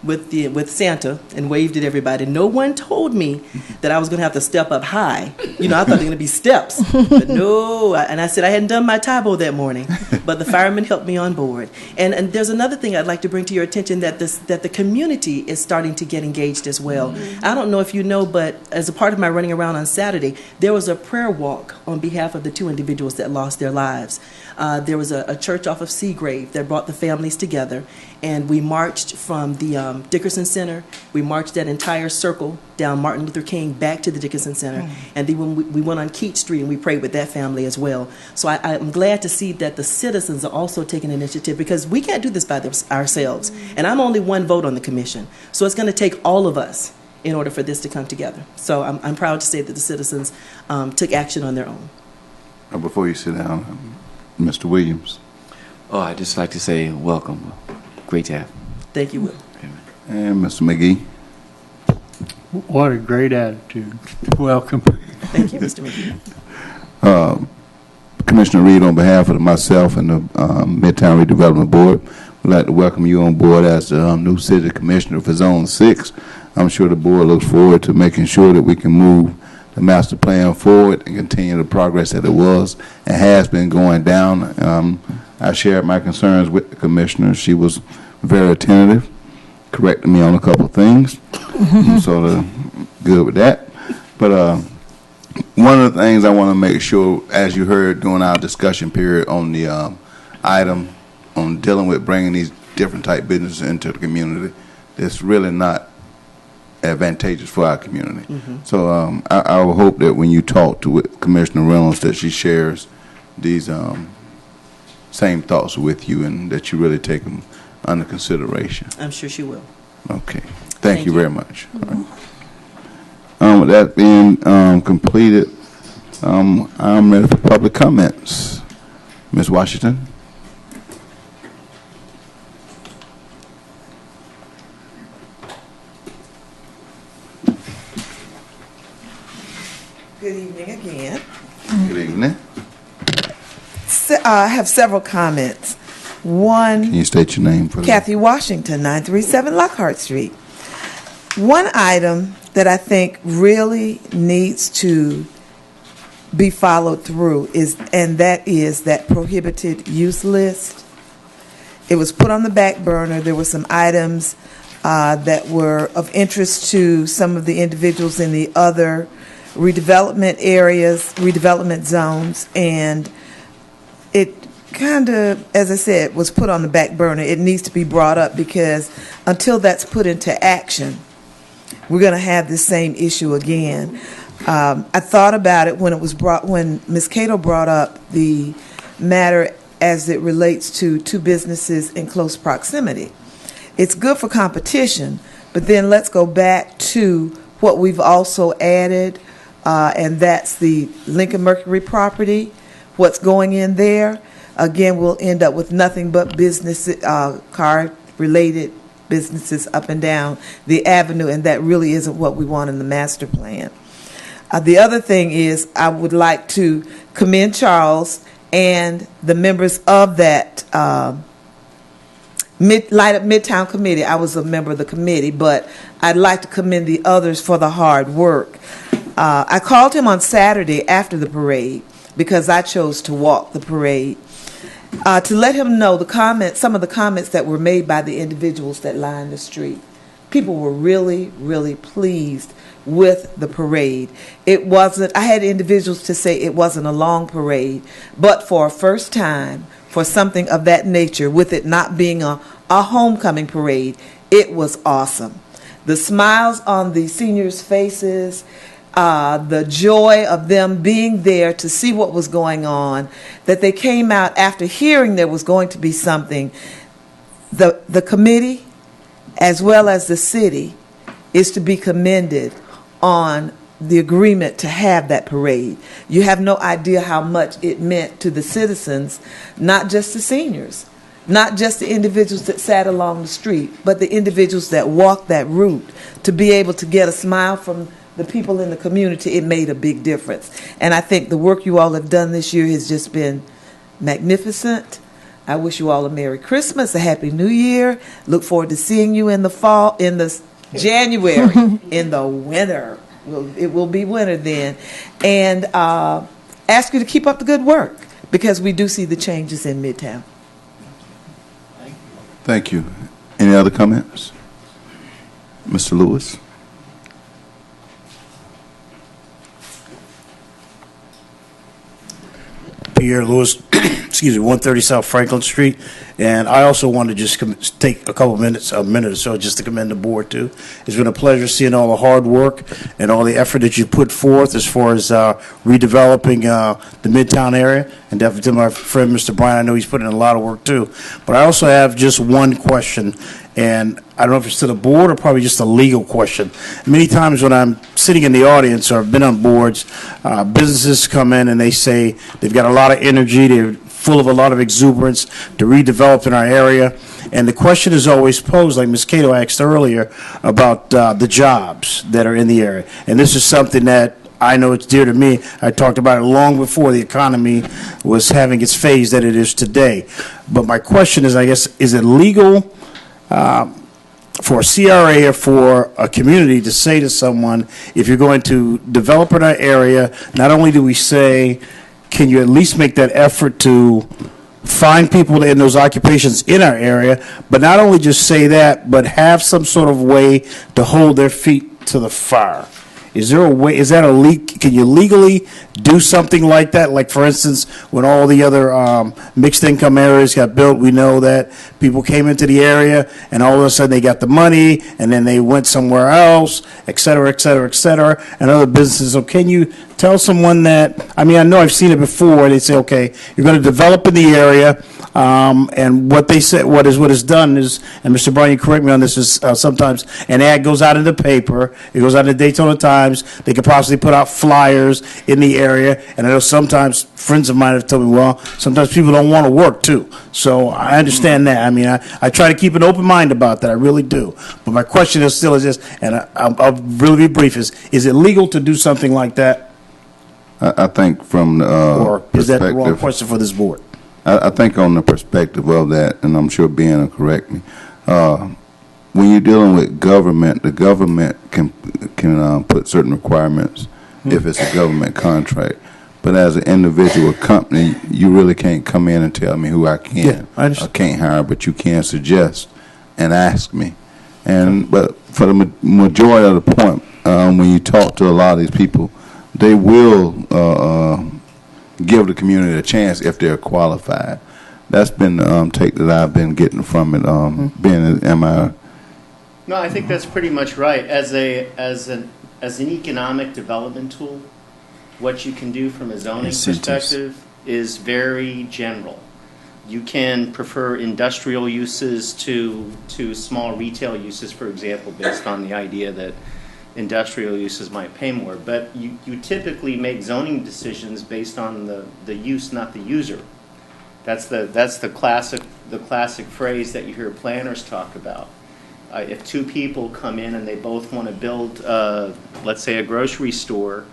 with Santa and waved at everybody. No one told me that I was going to have to step up high. You know, I thought they were going to be steps. But no, and I said I hadn't done my Taibo that morning. But the firemen helped me on board. And there's another thing I'd like to bring to your attention, that the community is starting to get engaged as well. I don't know if you know, but as a part of my running around on Saturday, there was a prayer walk on behalf of the 2 individuals that lost their lives. There was a church off of Seagrave that brought the families together, and we marched from the Dickerson Center. We marched that entire circle down Martin Luther King back to the Dickerson Center, and then we went on Keats Street and we prayed with that family as well. So I'm glad to see that the citizens are also taking initiative, because we can't do this by ourselves, and I'm only 1 vote on the commission, so it's going to take all of us in order for this to come together. So I'm proud to say that the citizens took action on their own. Before you sit down, Mr. Williams. Oh, I'd just like to say welcome. Great to have. Thank you, Will. And Mr. McGee. What a great attitude. Welcome. Thank you, Mr. McGee. Commissioner Reed, on behalf of myself and the Midtown Redevelopment Board, we'd like to welcome you on board as the new city commissioner for Zone 6. I'm sure the board looks forward to making sure that we can move the master plan forward and continue the progress that it was and has been going down. I shared my concerns with the commissioner. She was very attentive, corrected me on a couple of things. I'm sort of good with that. But one of the things I want to make sure, as you heard during our discussion period on the item on dealing with bringing these different type businesses into the community, it's really not advantageous for our community. So I would hope that when you talk to Commissioner Reynolds, that she shares these same thoughts with you, and that you really take them under consideration. I'm sure she will. Okay. Thank you very much. All right. With that being completed, I'm ready for public comments. Ms. Washington? Good evening again. Good evening. I have several comments. One, Can you state your name for Kathy Washington, 937 Lockhart Street. One item that I think really needs to be followed through is that prohibited use list. It was put on the back burner. There were some items that were of interest to some of the individuals in the other redevelopment areas, redevelopment zones, and it kind of, as I said, was put on the back burner. It needs to be brought up, because until that's put into action, we're going to have the same issue again. I thought about it when when Ms. Cato brought up the matter as it relates to two businesses in close proximity. It's good for competition, but then let's go back to what we've also added, and that's the Lincoln Mercury property, what's going in there. Again, we'll end up with nothing but business, car-related businesses up and down the avenue, and that really isn't what we want in the master plan. The other thing is I would like to commend Charles and the members of that Light Up Midtown committee. I was a member of the committee, but I'd like to commend the others for the hard work. I called him on Saturday after the parade because I chose to walk the parade, to let him know some of the comments that were made by the individuals that lined the street. People were really, really pleased with the parade. I had individuals to say it wasn't a long parade, but for a first time, for something of that nature, with it not being a homecoming parade, it was awesome. The smiles on the seniors' faces, the joy of them being there to see what was going on, that they came out after hearing there was going to be something. The committee, as well as the city, is to be commended on the agreement to have that parade. You have no idea how much it meant to the citizens, not just the seniors, not just the individuals that sat along the street, but the individuals that walked that route. To be able to get a smile from the people in the community, it made a big difference. And I think the work you all have done this year has just been magnificent. I wish you all a Merry Christmas, a Happy New Year. Look forward to seeing you in the fall, in the January, in the winter. It will be winter then. And ask you to keep up the good work, because we do see the changes in Midtown. Thank you. Any other comments? Mr. Lewis? Pierre Lewis, excuse me, 130 South Franklin Street. And I also want to just take a minute or so, just to commend the board too. It's been a pleasure seeing all the hard work and all the effort that you put forth as far as redeveloping the Midtown area. And definitely to my friend, Mr. Bryan, I know he's put in a lot of work too. But I also have just one question, and I don't know if it's to the board or probably just a legal question. Many times when I'm sitting in the audience or I've been on boards, businesses come in and they say they've got a lot of energy, they're full of a lot of exuberance to redevelop in our area. And the question is always posed, like Ms. Cato asked earlier, about the jobs that are in the area. And this is something that I know it's dear to me. I talked about it long before the economy was having its phase that it is today. But my question is, I guess, is it legal for a CRA or for a community to say to someone, if you're going to develop in our area, not only do we say, can you at least make that effort to find people in those occupations in our area, but not only just say that, but have some sort of way to hold their feet to the fire? Is there a way, is that a leak? Can you legally do something like that? Like, for instance, when all the other mixed income areas got built, we know that people came into the area and all of a sudden they got the money and then they went somewhere else, et cetera, et cetera, et cetera, and other businesses. So can you tell someone that, I mean, I know I've seen it before, they say, okay, you're going to develop in the area, and what they said, what is done is, and Mr. Bryan, you correct me on this, is sometimes an ad goes out in the paper, it goes out in the Daytona Times, they could possibly put out flyers in the area, and I know sometimes friends of mine have told me, well, sometimes people don't want to work too. So I understand that. I mean, I try to keep an open mind about that, I really do. But my question is still is this, and I'll really be brief, is it legal to do something like that? I think from the or is that the wrong question for this board? I think on the perspective of that, and I'm sure Ben will correct me, when you're dealing with government, the government can put certain requirements if it's a government contract. But as an individual company, you really can't come in and tell me who I can or can't hire, but you can suggest and ask me. But for the majority of the point, when you talk to a lot of these people, they will give the community a chance if they're qualified. That's been the take that I've been getting from it. Being, am I? No, I think that's pretty much right. As an as an economic development tool, what you can do from a zoning Incentives. perspective is very general. You can prefer industrial uses to small retail uses, for example, based on the idea that industrial uses might pay more. But you typically make zoning decisions based on the use, not the user. That's the classic phrase that you hear planners talk about. If two people come in and they both want to build, let's say, a grocery store,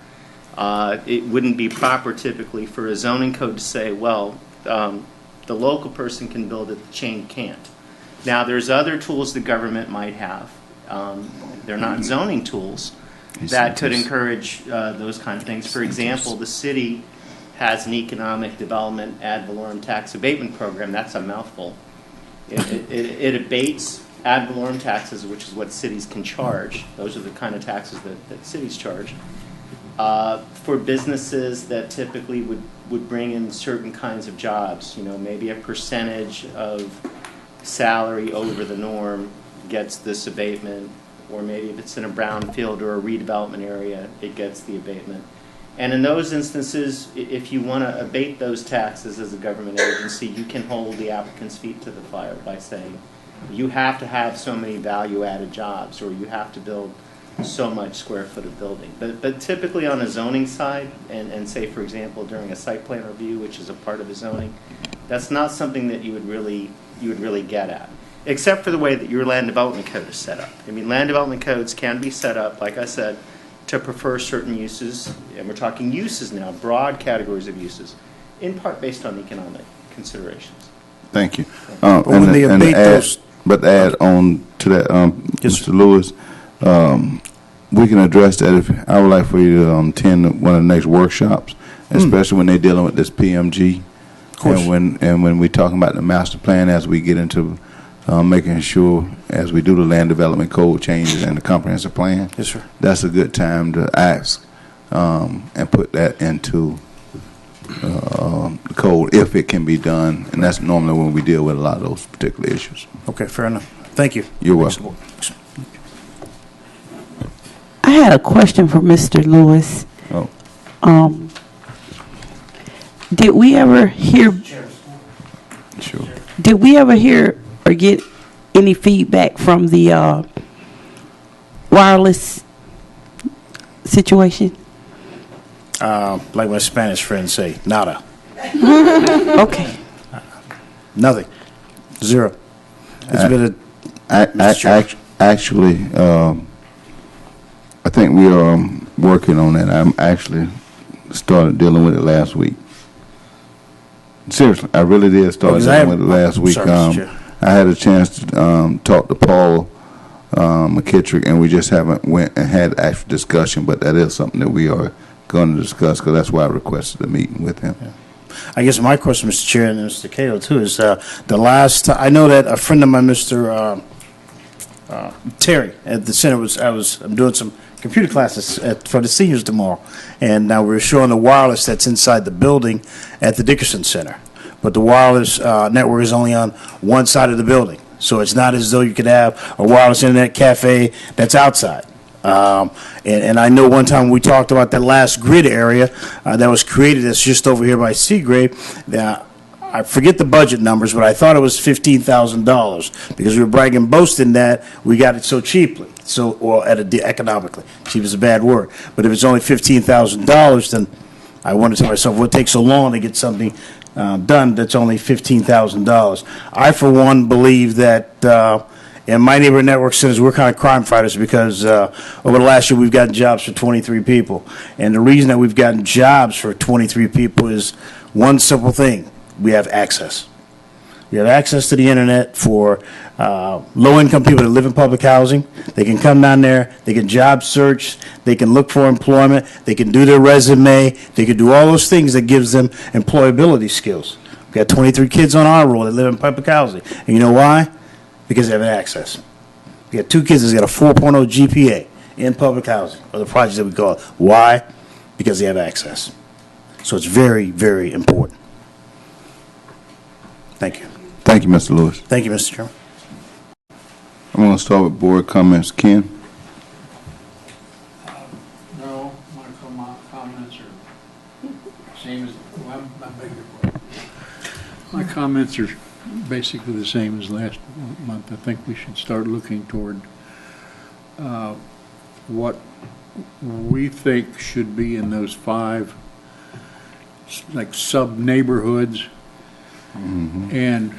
it wouldn't be proper typically for a zoning code to say, well, the local person can build it, the chain can't. Now, there's other tools the government might have. They're not zoning tools that could encourage those kind of things. For example, the city has an economic development ad valorem tax abatement program. That's a mouthful. It abates ad valorem taxes, which is what cities can charge. Those are the kind of taxes that cities charge. For businesses that typically would bring in certain kinds of jobs, maybe a percentage of salary over the norm gets this abatement, or maybe if it's in a brownfield or a redevelopment area, it gets the abatement. And in those instances, if you want to abate those taxes as a government agency, you can hold the applicant's feet to the fire by saying, you have to have so many value-added jobs, or you have to build so much square foot of building. But typically on a zoning side, and say, for example, during a site plan review, which is a part of the zoning, that's not something that you would really get at, except for the way that your land development code is set up. I mean, land development codes can be set up, like I said, to prefer certain uses, and we're talking uses now, broad categories of uses, in part based on economic considerations. Thank you. But to add on to that, Mr. Lewis, we can address that. If I would like for you to attend one of the next workshops, especially when they're dealing with this PMG, and when we're talking about the master plan, as we get into making sure as we do the land development code changes and the comprehensive plan. Yes, sir. That's a good time to ask and put that into the code if it can be done, and that's normally when we deal with a lot of those particular issues. Okay, fair enough. Thank you. You're welcome. I had a question for Mr. Lewis. Oh. Did we ever hear? Sure. Did we ever hear or get any feedback from the wireless situation? Like my Spanish friends say, nada. Okay. Nothing. Zero. It's been actually, I think we are working on that. I'm actually started dealing with it last week. Seriously, I really did start dealing with it last week. I had a chance to talk to Paul McKittrick, and we just haven't went and had actual discussion, but that is something that we are going to discuss, because that's why I requested a meeting with him. Yeah. I guess my question, Mr. Chair, and Mr. Cato, too, is the last I know that a friend of mine, Mr. Terry, at the center, I'm doing some computer classes for the seniors tomorrow, and now we're showing the wireless that's inside the building at the Dickerson Center. But the wireless network is only on one side of the building, so it's not as though you could have a wireless internet cafe that's outside. And I know one time we talked about that last grid area that was created that's just over here by Seagrave. I forget the budget numbers, but I thought it was $15,000 because we were bragging, boasting that we got it so cheaply. Economically. Cheap is a bad word. But if it's only $15,000, then I wonder to myself, what takes so long to get something done that's only $15,000? I, for one, believe that in my neighborhood network centers, we're kind of crime fighters because over the last year, we've gotten jobs for 23 people. And the reason that we've gotten jobs for 23 people is one simple thing. We have access. We have access to the internet for low-income people that live in public housing. They can come down there. They can job search. They can look for employment. They can do their resume. They can do all those things that gives them employability skills. We've got 23 kids on our roll that live in public housing. And you know why? Because they have access. We got 2 kids that's got a 4.0 GPA in public housing, or the projects that we call it. Why? Because they have access. So it's very, very important. Thank you. Thank you, Mr. Lewis. Thank you, Mr. Chairman. I'm going to start with board comments. Ken? Same as, I beg your pardon. My comments are basically the same as last month. I think we should start looking toward what we think should be in those 5 like sub-neighborhoods and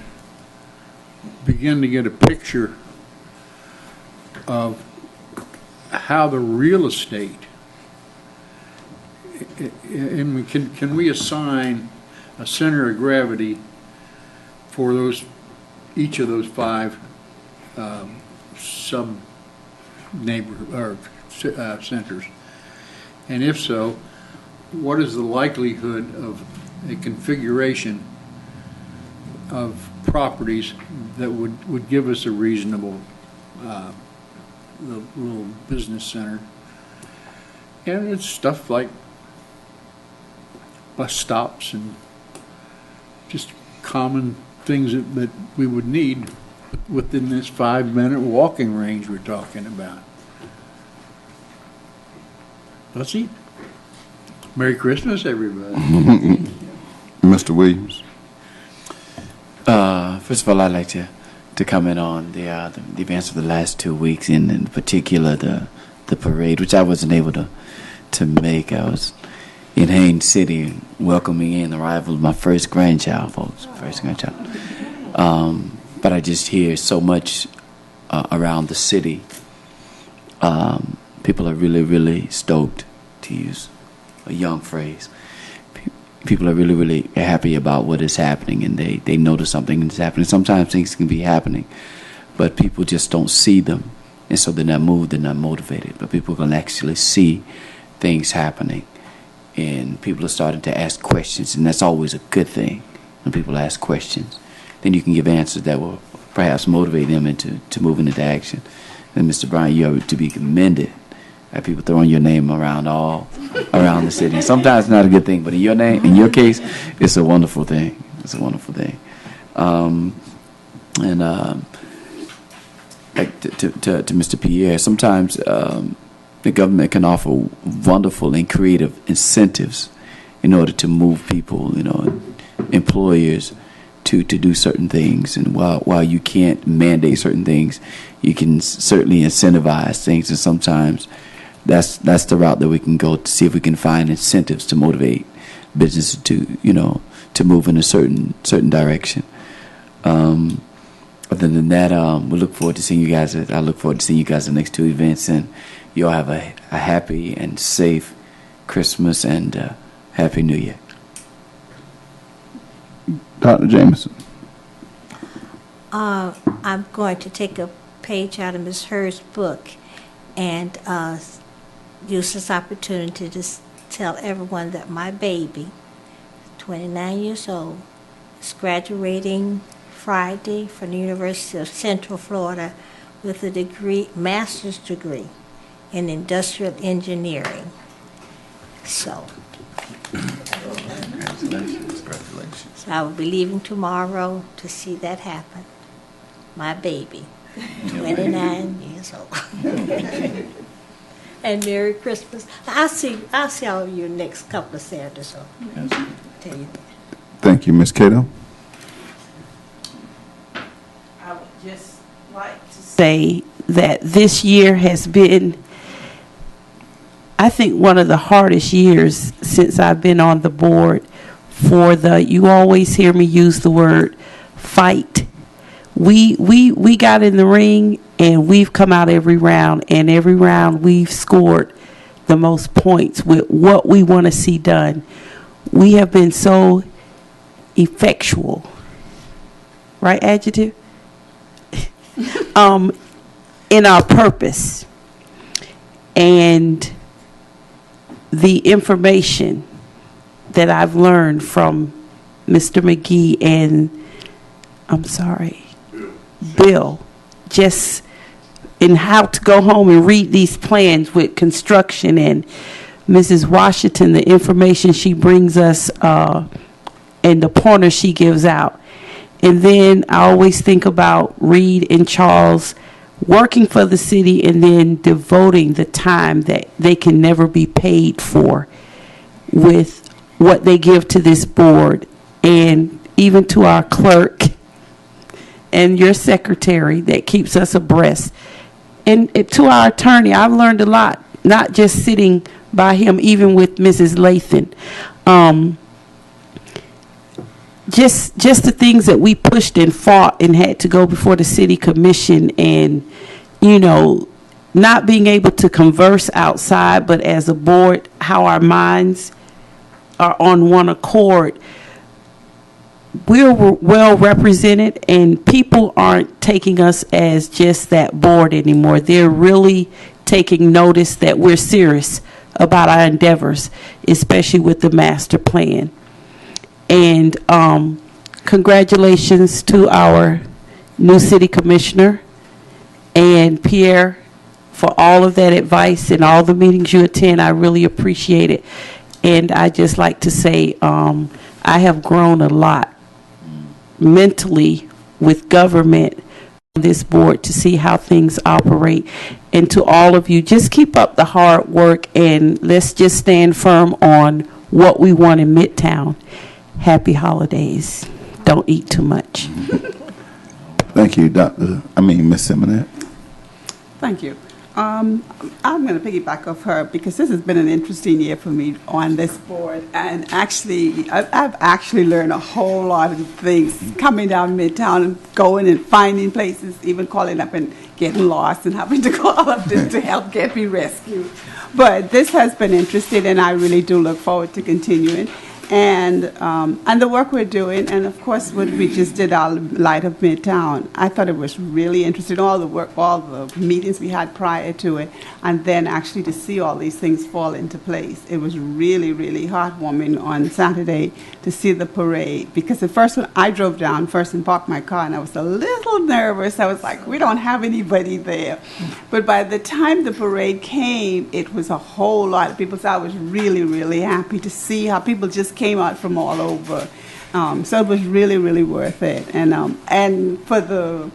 begin to get a picture of how the real estate, and can we assign a center of gravity for each of those 5 sub centers, and if so, what is the likelihood of a configuration of properties that would give us a reasonable little business center? And it's stuff like bus stops and just common things that we would need within this 5-minute walking range we're talking about. Let's see. Merry Christmas, everybody. Mr. Williams. First of all, I'd like to comment on the events of the last 2 weeks, and in particular the parade, which I wasn't able to make. I was in Haines City welcoming in the arrival of my first grandchild, folks. But I just hear so much around the city. People are really, really stoked, to use a young phrase. People are really, really happy about what is happening, and they notice something is happening. Sometimes things can be happening, but people just don't see them, and so they're not moved, they're not motivated. But people can actually see things happening, and people are starting to ask questions, and that's always a good thing. When people ask questions, then you can give answers that will perhaps motivate them into moving into action. And Mr. Bryant, you are to be commended. People throwing your name around around the city. Sometimes it's not a good thing, but in your case, it's a wonderful thing. It's a wonderful thing. Like to Mr. Pierre, sometimes the government can offer wonderful and creative incentives in order to move people, employers to do certain things. And while you can't mandate certain things, you can certainly incentivize things, and sometimes that's the route that we can go to see if we can find incentives to motivate businesses to move in a certain direction. Other than that, we look forward to seeing you guys. I look forward to seeing you guys at the next 2 events, and you all have a happy and safe Christmas and Happy New Year. Dr. Jameson. I'm going to take a page out of Ms. Hurd's book and use this opportunity to tell everyone that my baby, 29 years old, is graduating Friday from the University of Central Florida with a master's degree in industrial engineering. So, Congratulations. so I will be leaving tomorrow to see that happen. My baby, 29 years old. And Merry Christmas. I'll see all of you next couple of Saturdays. So tell you that. Thank you, Ms. Cato. I would just like to say that this year has been, I think, one of the hardest years since I've been on the board you always hear me use the word fight. We got in the ring and we've come out every round, and every round we've scored the most points with what we want to see done. We have been so effectual, right, adjective? In our purpose and the information that I've learned from Mr. McGee and Bill, just in how to go home and read these plans with construction, and Mrs. Washington, the information she brings us and the pointers she gives out. And then I always think about Reed and Charles working for the city and then devoting the time that they can never be paid for with what they give to this board, and even to our clerk and your secretary that keeps us abreast. And to our attorney, I've learned a lot, not just sitting by him, even with Mrs. Lathan. Just the things that we pushed and fought and had to go before the city commission, and, you know, not being able to converse outside, but as a board, how our minds are on one accord. We're well represented, and people aren't taking us as just that board anymore. They're really taking notice that we're serious about our endeavors, especially with the master plan. And congratulations to our new city commissioner and Pierre for all of that advice and all the meetings you attend. I really appreciate it. And I just like to say I have grown a lot mentally with government on this board to see how things operate. And to all of you, just keep up the hard work, and let's just stand firm on what we want in Midtown. Happy holidays. Don't eat too much. Thank you, Ms. Simonette. Thank you. I'm going to piggyback off her because this has been an interesting year for me on this board. And actually, I've actually learned a whole lot of things coming down Midtown and going and finding places, even calling up and getting lost and having to call up to help get me rescued. But this has been interesting, and I really do look forward to continuing. And the work we're doing, and of course what we just did, our Light of Midtown. I thought it was really interesting, all the work, all the meetings we had prior to it, and then actually to see all these things fall into place. It was really, really heartwarming on Saturday to see the parade, because at first when I drove down first and parked my car, and I was a little nervous. I was like, we don't have anybody there. But by the time the parade came, it was a whole lot of people. So I was really, really happy to see how people just came out from all over. So it was really, really worth it. And for the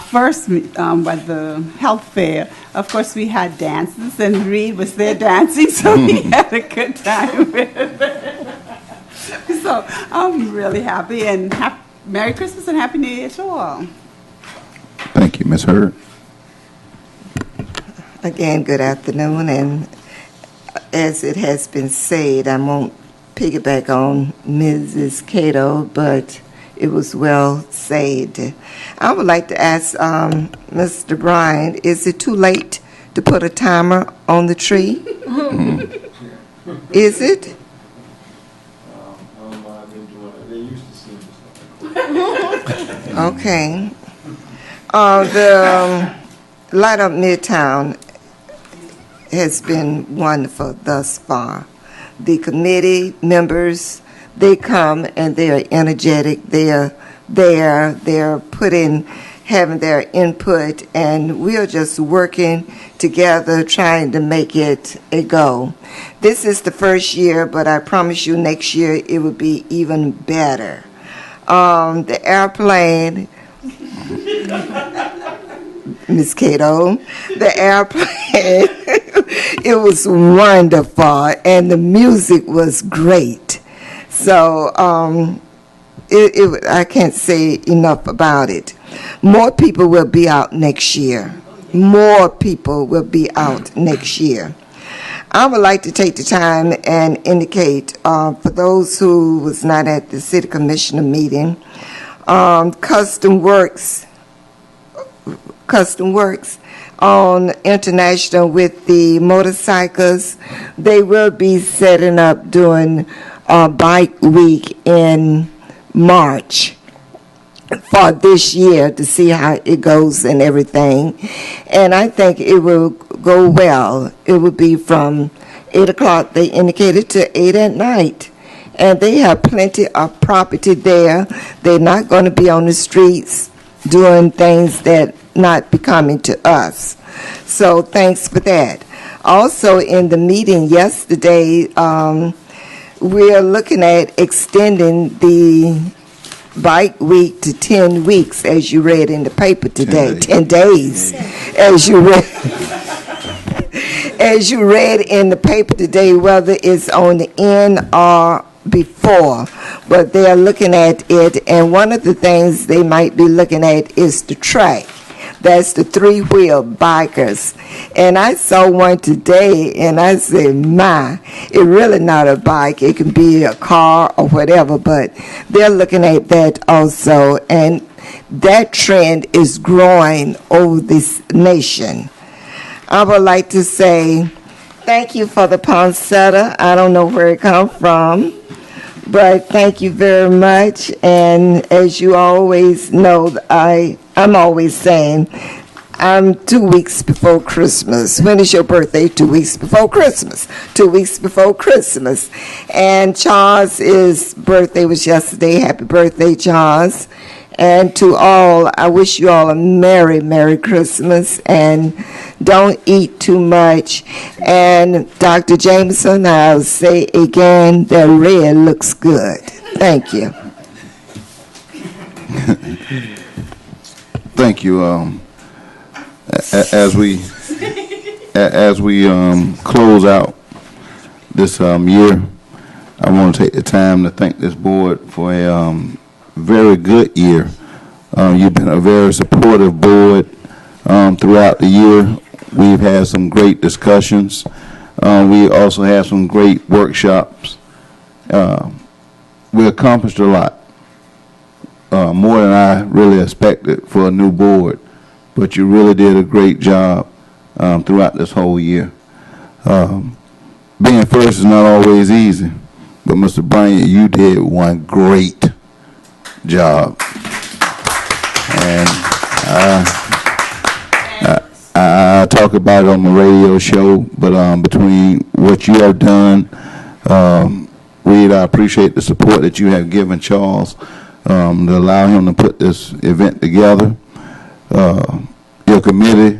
first, at the health fair, of course, we had dances, and Reed was there dancing, so we had a good time with it. So I'm really happy, and Merry Christmas and Happy New Year to all. Thank you, Ms. Hurd. Again, good afternoon, and as it has been said, I won't piggyback on Mrs. Cato, but it was well said. I would like to ask Mr. Bryan, is it too late to put a timer on the tree? Is it? Okay. The Light Up Midtown has been wonderful thus far. The committee members, they come and they are energetic. They are there. They're having their input, and we are just working together, trying to make it a go. This is the first year, but I promise you next year it will be even better. The airplane, Ms. Cato, the airplane, it was wonderful, and the music was great. So I can't say enough about it. More people will be out next year. More people will be out next year. I would like to take the time and indicate, for those who was not at the City Commissioner meeting, Custom Works on International with the motorcycles, they will be setting up doing Bike Week in March for this year to see how it goes and everything. And I think it will go well. It will be from 8 o'clock, they indicated, to 8 at night. And they have plenty of property there. They're not going to be on the streets doing things that not becoming to us. So thanks for that. Also in the meeting yesterday, we're looking at extending the Bike Week to 10 weeks, as you read in the paper today. 10 days, as you read. as you read in the paper today, whether it's on the end or before, but they are looking at it, and one of the things they might be looking at is the track. That's the three-wheel bikers. And I saw one today, and I said, my, it's really not a bike. It can be a car or whatever, but they're looking at that also. And that trend is growing over this nation. I would like to say thank you for the poinsettia. I don't know where it come from, but thank you very much. And as you always know, I'm always saying I'm 2 weeks before Christmas. When is your birthday? 2 weeks before Christmas. 2 weeks before Christmas. And Charles' birthday was yesterday. Happy birthday, Charles. And to all, I wish you all a Merry, Merry Christmas, and don't eat too much. And Dr. Jameson, I'll say again, that red looks good. Thank you. Thank you. As we close out this year, I want to take the time to thank this board for a very good year. You've been a very supportive board throughout the year. We've had some great discussions. We also had some great workshops. We accomplished a lot, more than I really expected for a new board. But you really did a great job throughout this whole year. Being first is not always easy, but Mr. Bryant, you did one great job. And I talk about it on the radio show, but between what you have done, Reed, I appreciate the support that you have given Charles to allow him to put this event together. Your committee,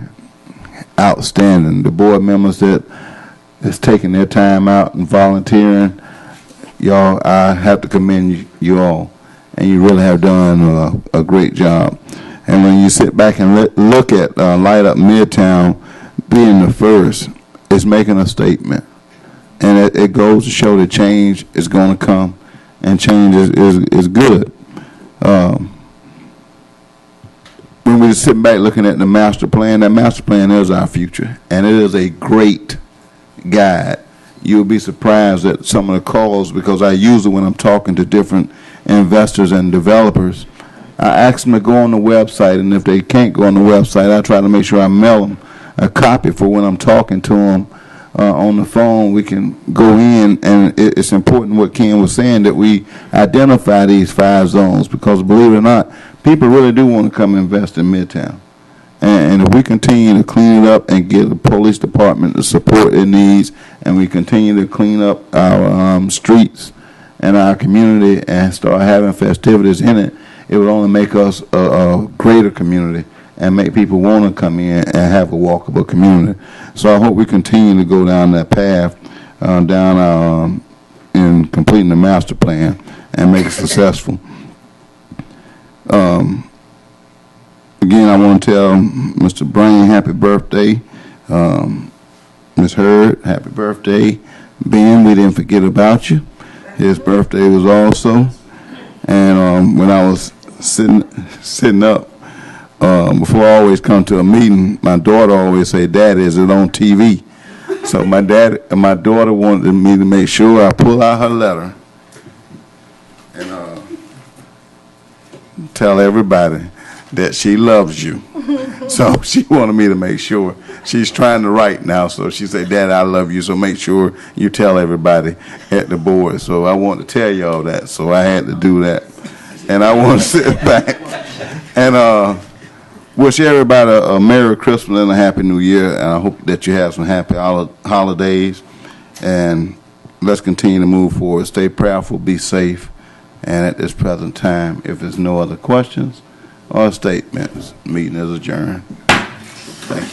outstanding. The board members that is taking their time out and volunteering, y'all, I have to commend you all. And you really have done a great job. And when you sit back and look at Light Up Midtown being the first, it's making a statement. And it goes to show that change is going to come, and change is good. When we sit back looking at the master plan, that master plan is our future, and it is a great guide. You'll be surprised at some of the calls, because I use it when I'm talking to different investors and developers. I ask them to go on the website, and if they can't go on the website, I try to make sure I mail them a copy for when I'm talking to them on the phone. We can go in, and it's important what Ken was saying, that we identify these 5 zones, because believe it or not, people really do want to come invest in Midtown. And if we continue to clean it up and give the police department the support it needs, and we continue to clean up our streets and our community and start having festivities in it, it would only make us a greater community and make people want to come in and have a walkable community. So I hope we continue to go down that path, in completing the master plan and make it successful. Again, I want to tell Mr. Brain happy birthday. Ms. Hurd, happy birthday. Ben, we didn't forget about you. His birthday was also. And when I was sitting up, before I always come to a meeting, my daughter always say, "Dad, is it on TV?" So my daughter wanted me to make sure I pull out her letter and tell everybody that she loves you. So she wanted me to make sure. She's trying to write now, so she said, "Dad, I love you, so make sure you tell everybody at the board." So I want to tell y'all that, so I had to do that. And I want to sit back and wish everybody a Merry Christmas and a Happy New Year, and I hope that you have some happy holidays, and let's continue to move forward. Stay prayerful, be safe, and at this present time, if there's no other questions or statements, meeting is adjourned. Thank you.